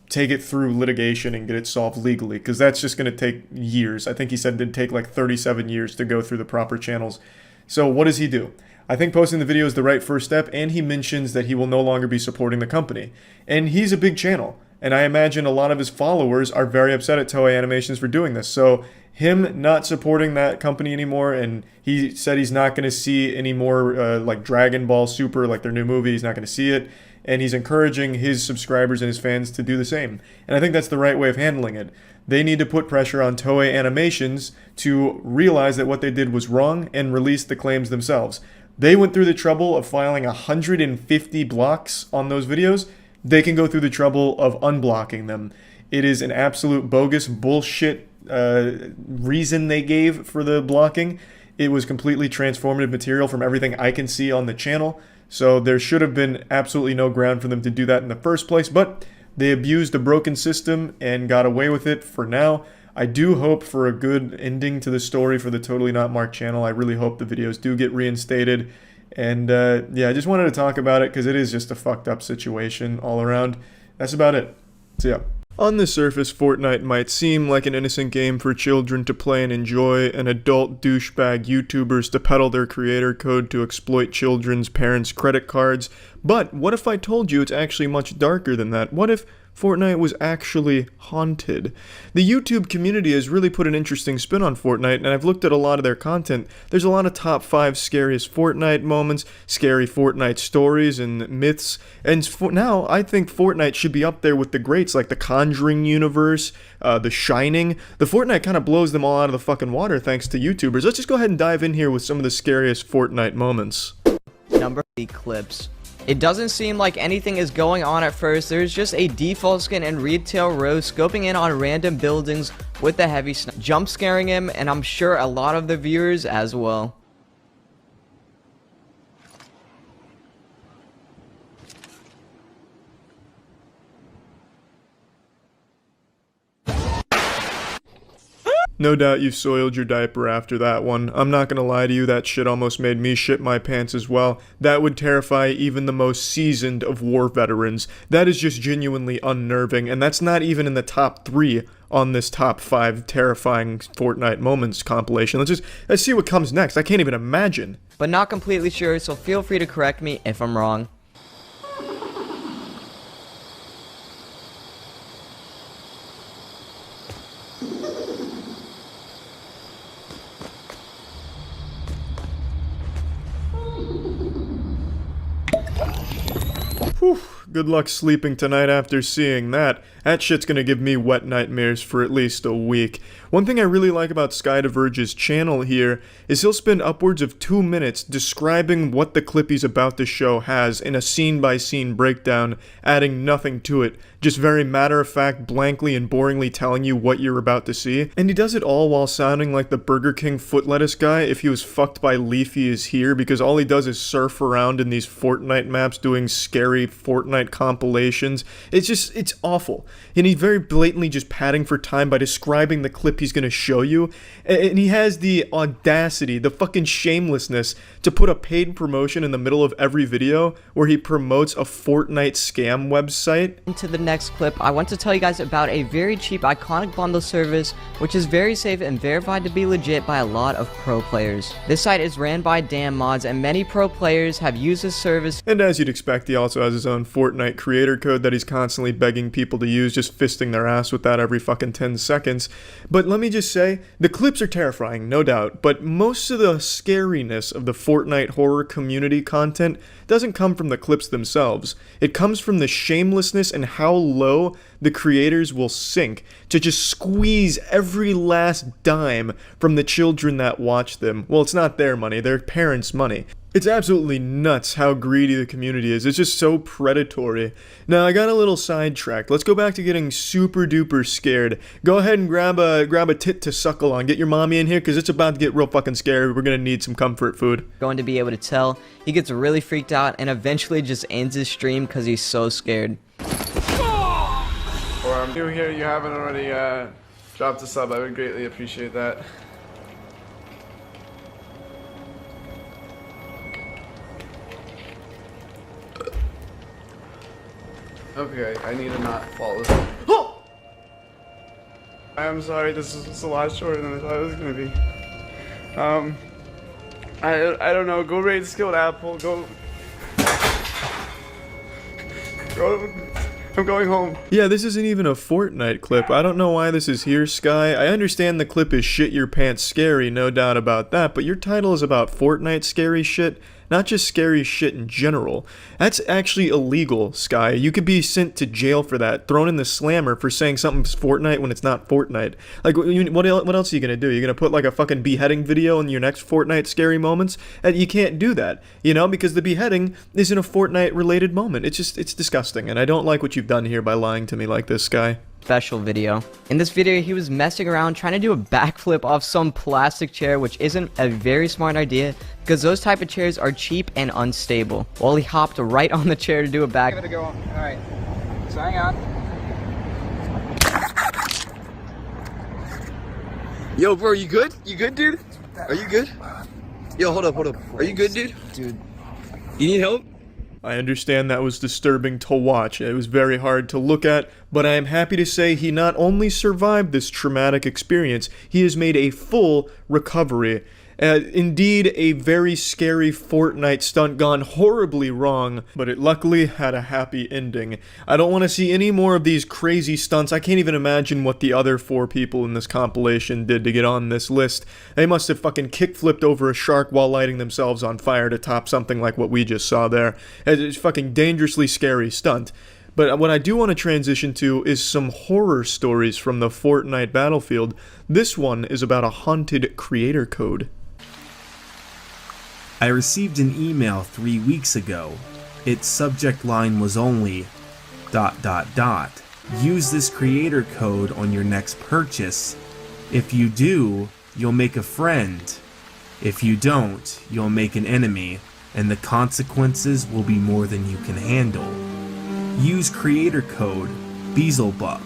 take it through litigation and get it solved legally, because that's just going to take years. I think he said it'd take 37 years to go through the proper channels. So what does he do? I think posting the video is the right first step, and he mentions that he will no longer be supporting the company. And he's a big channel, and I imagine a lot of his followers are very upset at Toei Animations for doing this. So him not supporting that company anymore, and he said he's not going to see any more like Dragon Ball Super, like their new movie, he's not going to see it. And he's encouraging his subscribers and his fans to do the same. And I think that's the right way of handling it. They need to put pressure on Toei Animations to realize that what they did was wrong and release the claims themselves. They went through the trouble of filing 150 blocks on those videos. They can go through the trouble of unblocking them. It is an absolute bogus bullshit reason they gave for the blocking. It was completely transformative material from everything I can see on the channel. So there should have been absolutely no ground for them to do that in the first place, but they abused a broken system and got away with it for now. I do hope for a good ending to the story for the Totally Not Mark channel. I really hope the videos do get reinstated. And yeah, I just wanted to talk about it because it is just a fucked up situation all around. That's about it. See ya. On the surface, Fortnite might seem like an innocent game for children to play and enjoy, and adult douchebag YouTubers to peddle their creator code to exploit children's parents' credit cards. But what if I told you it's actually much darker than that? What if Fortnite was actually haunted? The YouTube community has really put an interesting spin on Fortnite, and I've looked at a lot of their content. There's a lot of top 5 scariest Fortnite moments, scary Fortnite stories and myths, and now I think Fortnite should be up there with the greats like the Conjuring universe, The Shining. The Fortnite kind of blows them all out of the fucking water thanks to YouTubers. Let's just go ahead and dive in here with some of the scariest Fortnite moments. Number 3 clips. It doesn't seem like anything is going on at first. There's just a default skin and retail row scoping in on random buildings with a heavy jump scaring him, and I'm sure a lot of the viewers as well. No doubt you soiled your diaper after that one. I'm not gonna lie to you, that shit almost made me shit my pants as well. That would terrify even the most seasoned of war veterans. That is just genuinely unnerving, and that's not even in the top 3 on this top 5 terrifying Fortnite moments compilation. Let's see what comes next. I can't even imagine. But not completely sure, so feel free to correct me if I'm wrong. Whew, good luck sleeping tonight after seeing that. That shit's gonna give me wet nightmares for at least a week. One thing I really like about SkyDiverge's channel here is he'll spend upwards of 2 minutes describing what the clip he's about to show has in a scene-by-scene breakdown, adding nothing to it, just very matter-of-fact, blankly and boringly telling you what you're about to see. And he does it all while sounding like the Burger King foot lettuce guy if he was fucked by Leafy is Here, because all he does is surf around in these Fortnite maps doing scary Fortnite compilations. It's awful. And he's very blatantly just padding for time by describing the clip he's gonna show you. And he has the audacity, the fucking shamelessness to put a paid promotion in the middle of every video where he promotes a Fortnite scam website. Into the next clip, I want to tell you guys about a very cheap iconic bundle service which is very safe and verified to be legit by a lot of pro players. This site is ran by Damn Mods, and many pro players have used this service. And as you'd expect, he also has his own Fortnite creator code that he's constantly begging people to use, just fisting their ass with that every fucking 10 seconds. But let me just say, the clips are terrifying, no doubt, but most of the scariness of the Fortnite horror community content doesn't come from the clips themselves. It comes from the shamelessness and how low the creators will sink to just squeeze every last dime from the children that watch them. Well, it's not their money, their parents' money. It's absolutely nuts how greedy the community is. It's just so predatory. Now, I got a little sidetracked. Let's go back to getting super duper scared. Go ahead and grab a tit to suckle on. Get your mommy in here because it's about to get real fucking scary. We're gonna need some comfort food. Going to be able to tell. He gets really freaked out and eventually just ends his stream because he's so scared. Or I'm new here, you haven't already dropped a sub, I would greatly appreciate that. Okay, I need to not fall asleep. Oh! I'm sorry, this is a lot shorter than I thought it was gonna be. I don't know. Go raid skilled apple. Go. I'm going home. Yeah, this isn't even a Fortnite clip. I don't know why this is here, Sky. I understand the clip is shit your pants scary, no doubt about that, but your title is about Fortnite scary shit, not just scary shit in general. That's actually illegal, Sky. You could be sent to jail for that, thrown in the slammer for saying something's Fortnite when it's not Fortnite. Like, what else are you gonna do? You're gonna put like a fucking beheading video in your next Fortnite scary moments? And you can't do that, you know, because the beheading isn't a Fortnite related moment. It's disgusting, and I don't like what you've done here by lying to me like this, Sky. Special video. In this video, he was messing around trying to do a backflip off some plastic chair, which isn't a very smart idea because those type of chairs are cheap and unstable. Well, he hopped right on the chair to do a back. Give it a go. All right. So hang on. Yo, bro, you good? You good, dude? Are you good? Yo, hold up. Are you good, dude? Dude. You need help? I understand that was disturbing to watch. It was very hard to look at, but I am happy to say he not only survived this traumatic experience, he has made a full recovery. Indeed, a very scary Fortnite stunt gone horribly wrong, but it luckily had a happy ending. I don't want to see any more of these crazy stunts. I can't even imagine what the other 4 people in this compilation did to get on this list. They must have fucking kickflipped over a shark while lighting themselves on fire to top something like what we just saw there. It's a fucking dangerously scary stunt. But what I do want to transition to is some horror stories from the Fortnite battlefield. This one is about a haunted creator code. I received an email 3 weeks ago. Its subject line was only ... Use this creator code on your next purchase. If you do, you'll make a friend. If you don't, you'll make an enemy, and the consequences will be more than you can handle. Use creator code Beelzebub.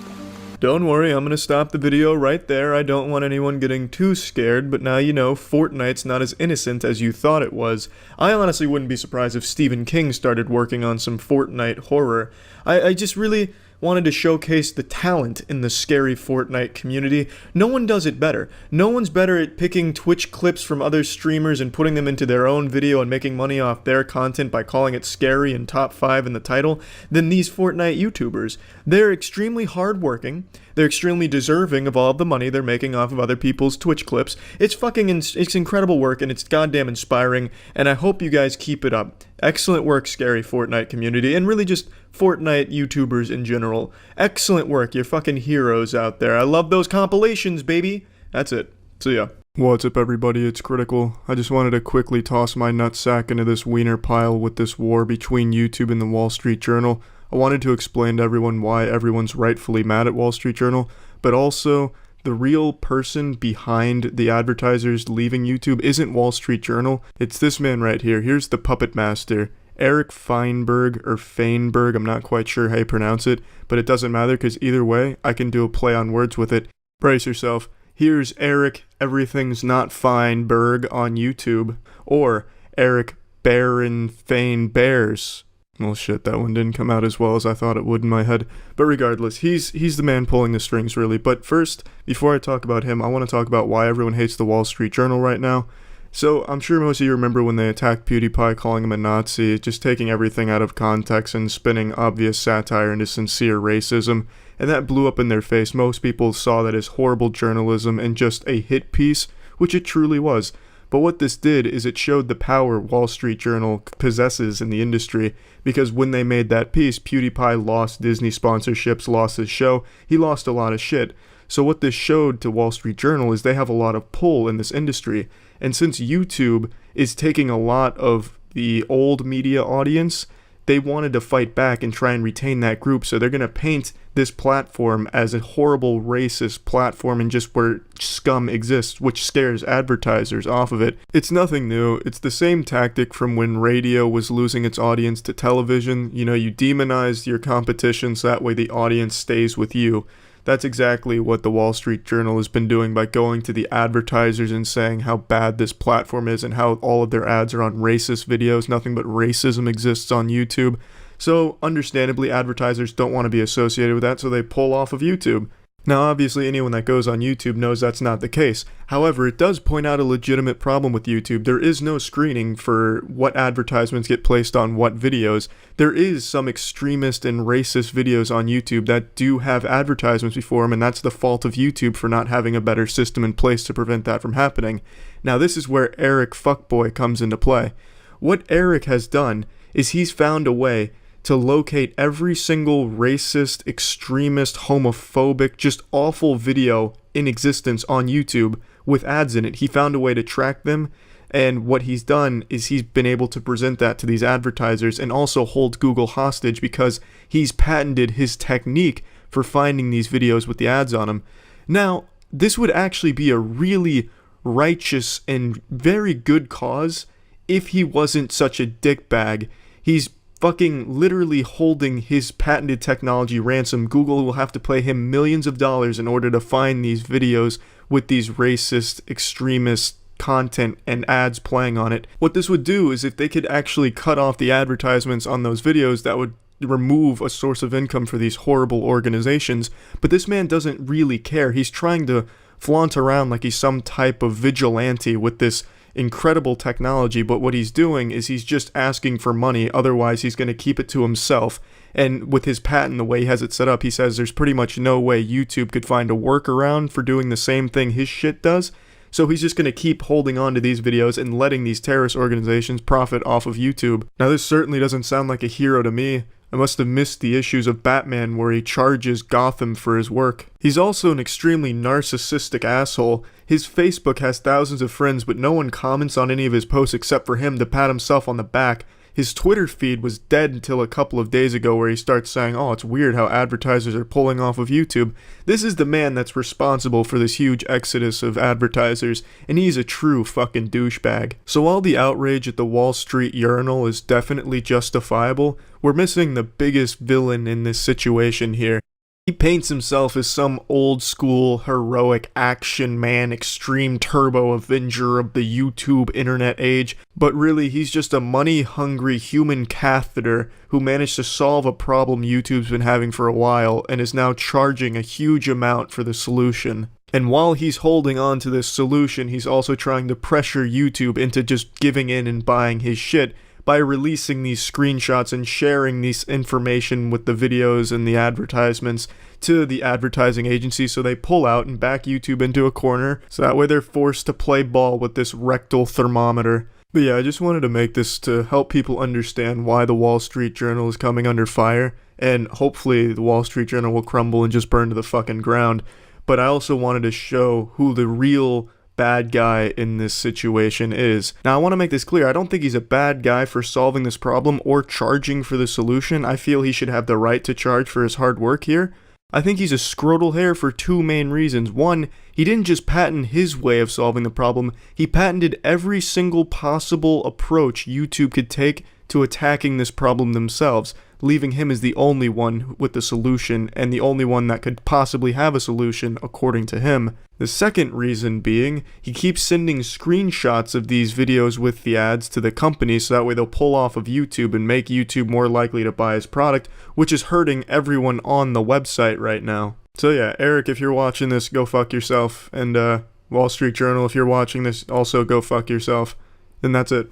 Don't worry, I'm gonna stop the video right there. I don't want anyone getting too scared, but now you know Fortnite's not as innocent as you thought it was. I honestly wouldn't be surprised if Stephen King started working on some Fortnite horror. I just really wanted to showcase the talent in the scary Fortnite community. No one does it better. No one's better at picking Twitch clips from other streamers and putting them into their own video and making money off their content by calling it scary and top 5 in the title than these Fortnite YouTubers. They're extremely hardworking. They're extremely deserving of all of the money they're making off of other people's Twitch clips. It's incredible work, and it's goddamn inspiring, and I hope you guys keep it up. Excellent work, scary Fortnite community, and really just Fortnite YouTubers in general. Excellent work, you're fucking heroes out there. I love those compilations, baby. That's it. See ya. What's up, everybody? It's Critical. I just wanted to quickly toss my nutsack into this wiener pile with this war between YouTube and the Wall Street Journal. I wanted to explain to everyone why everyone's rightfully mad at Wall Street Journal, but also the real person behind the advertisers leaving YouTube isn't Wall Street Journal. It's this man right here. Here's the puppet master, Eric Feinberg, or Feinberg. I'm not quite sure how you pronounce it, but it doesn't matter because either way, I can do a play on words with it. Brace yourself. Here's Eric Everything's Not Feinberg on YouTube, or Eric Baron Fein Bears. Well, shit, that one didn't come out as well as I thought it would in my head. But regardless, he's the man pulling the strings, really. But first, before I talk about him, I want to talk about why everyone hates the Wall Street Journal right now. So, I'm sure most of you remember when they attacked PewDiePie, calling him a Nazi, just taking everything out of context and spinning obvious satire into sincere racism. And that blew up in their face. Most people saw that as horrible journalism and just a hit piece, which it truly was. But what this did is it showed the power Wall Street Journal possesses in the industry, because when they made that piece, PewDiePie lost Disney sponsorships, lost his show, he lost a lot of shit. So what this showed to Wall Street Journal is they have a lot of pull in this industry, and since YouTube is taking a lot of the old media audience, they wanted to fight back and try and retain that group, so they're going to paint this platform as a horrible racist platform and just where scum exists, which scares advertisers off of it. It's nothing new. It's the same tactic from when radio was losing its audience to television. You know, you demonize your competition so that way the audience stays with you. That's exactly what the Wall Street Journal has been doing by going to the advertisers and saying how bad this platform is and how all of their ads are on racist videos. Nothing but racism exists on YouTube. So, understandably, advertisers don't want to be associated with that, so they pull off of YouTube. Now, obviously, anyone that goes on YouTube knows that's not the case. However, it does point out a legitimate problem with YouTube. There is no screening for what advertisements get placed on what videos. There is some extremist and racist videos on YouTube that do have advertisements before them, and that's the fault of YouTube for not having a better system in place to prevent that from happening. Now, this is where Eric Fuckboy comes into play. What Eric has done is he's found a way to locate every single racist, extremist, homophobic, just awful video in existence on YouTube with ads in it. He found a way to track them, and what he's done is he's been able to present that to these advertisers and also hold Google hostage because he's patented his technique for finding these videos with the ads on them. Now, this would actually be a really righteous and very good cause if he wasn't such a dickbag. He's fucking literally holding his patented technology ransom. Google will have to pay him millions of dollars in order to find these videos with these racist, extremist content and ads playing on it. What this would do is if they could actually cut off the advertisements on those videos, that would remove a source of income for these horrible organizations. But this man doesn't really care. He's trying to flaunt around like he's some type of vigilante with this incredible technology, but what he's doing is he's just asking for money, otherwise he's going to keep it to himself. And with his patent, the way he has it set up, he says there's pretty much no way YouTube could find a workaround for doing the same thing his shit does. So he's just going to keep holding on to these videos and letting these terrorist organizations profit off of YouTube. Now, this certainly doesn't sound like a hero to me. I must have missed the issues of Batman where he charges Gotham for his work. He's also an extremely narcissistic asshole. His Facebook has thousands of friends, but no one comments on any of his posts except for him to pat himself on the back. His Twitter feed was dead until a couple of days ago where he starts saying, oh, it's weird how advertisers are pulling off of YouTube. This is the man that's responsible for this huge exodus of advertisers, and he's a true fucking douchebag. So while the outrage at the Wall Street urinal is definitely justifiable, we're missing the biggest villain in this situation here. He paints himself as some old school heroic action man, extreme turbo avenger of the YouTube internet age, but really he's just a money hungry human catheter who managed to solve a problem YouTube's been having for a while and is now charging a huge amount for the solution. And while he's holding on to this solution, he's also trying to pressure YouTube into just giving in and buying his shit by releasing these screenshots and sharing this information with the videos and the advertisements to the advertising agency so they pull out and back YouTube into a corner, so that way they're forced to play ball with this rectal thermometer. But yeah, I just wanted to make this to help people understand why the Wall Street Journal is coming under fire, and hopefully the Wall Street Journal will crumble and just burn to the fucking ground. But I also wanted to show who the real bad guy in this situation is. Now, I want to make this clear. I don't think he's a bad guy for solving this problem or charging for the solution. I feel he should have the right to charge for his hard work here. I think he's a scrotal hair for two main reasons. One, he didn't just patent his way of solving the problem, he patented every single possible approach YouTube could take to attacking this problem themselves, leaving him as the only one with the solution and the only one that could possibly have a solution according to him. The second reason being, he keeps sending screenshots of these videos with the ads to the company so that way they'll pull off of YouTube and make YouTube more likely to buy his product, which is hurting everyone on the website right now. So yeah, Eric, if you're watching this, go fuck yourself, and Wall Street Journal, if you're watching this, also go fuck yourself. And that's it.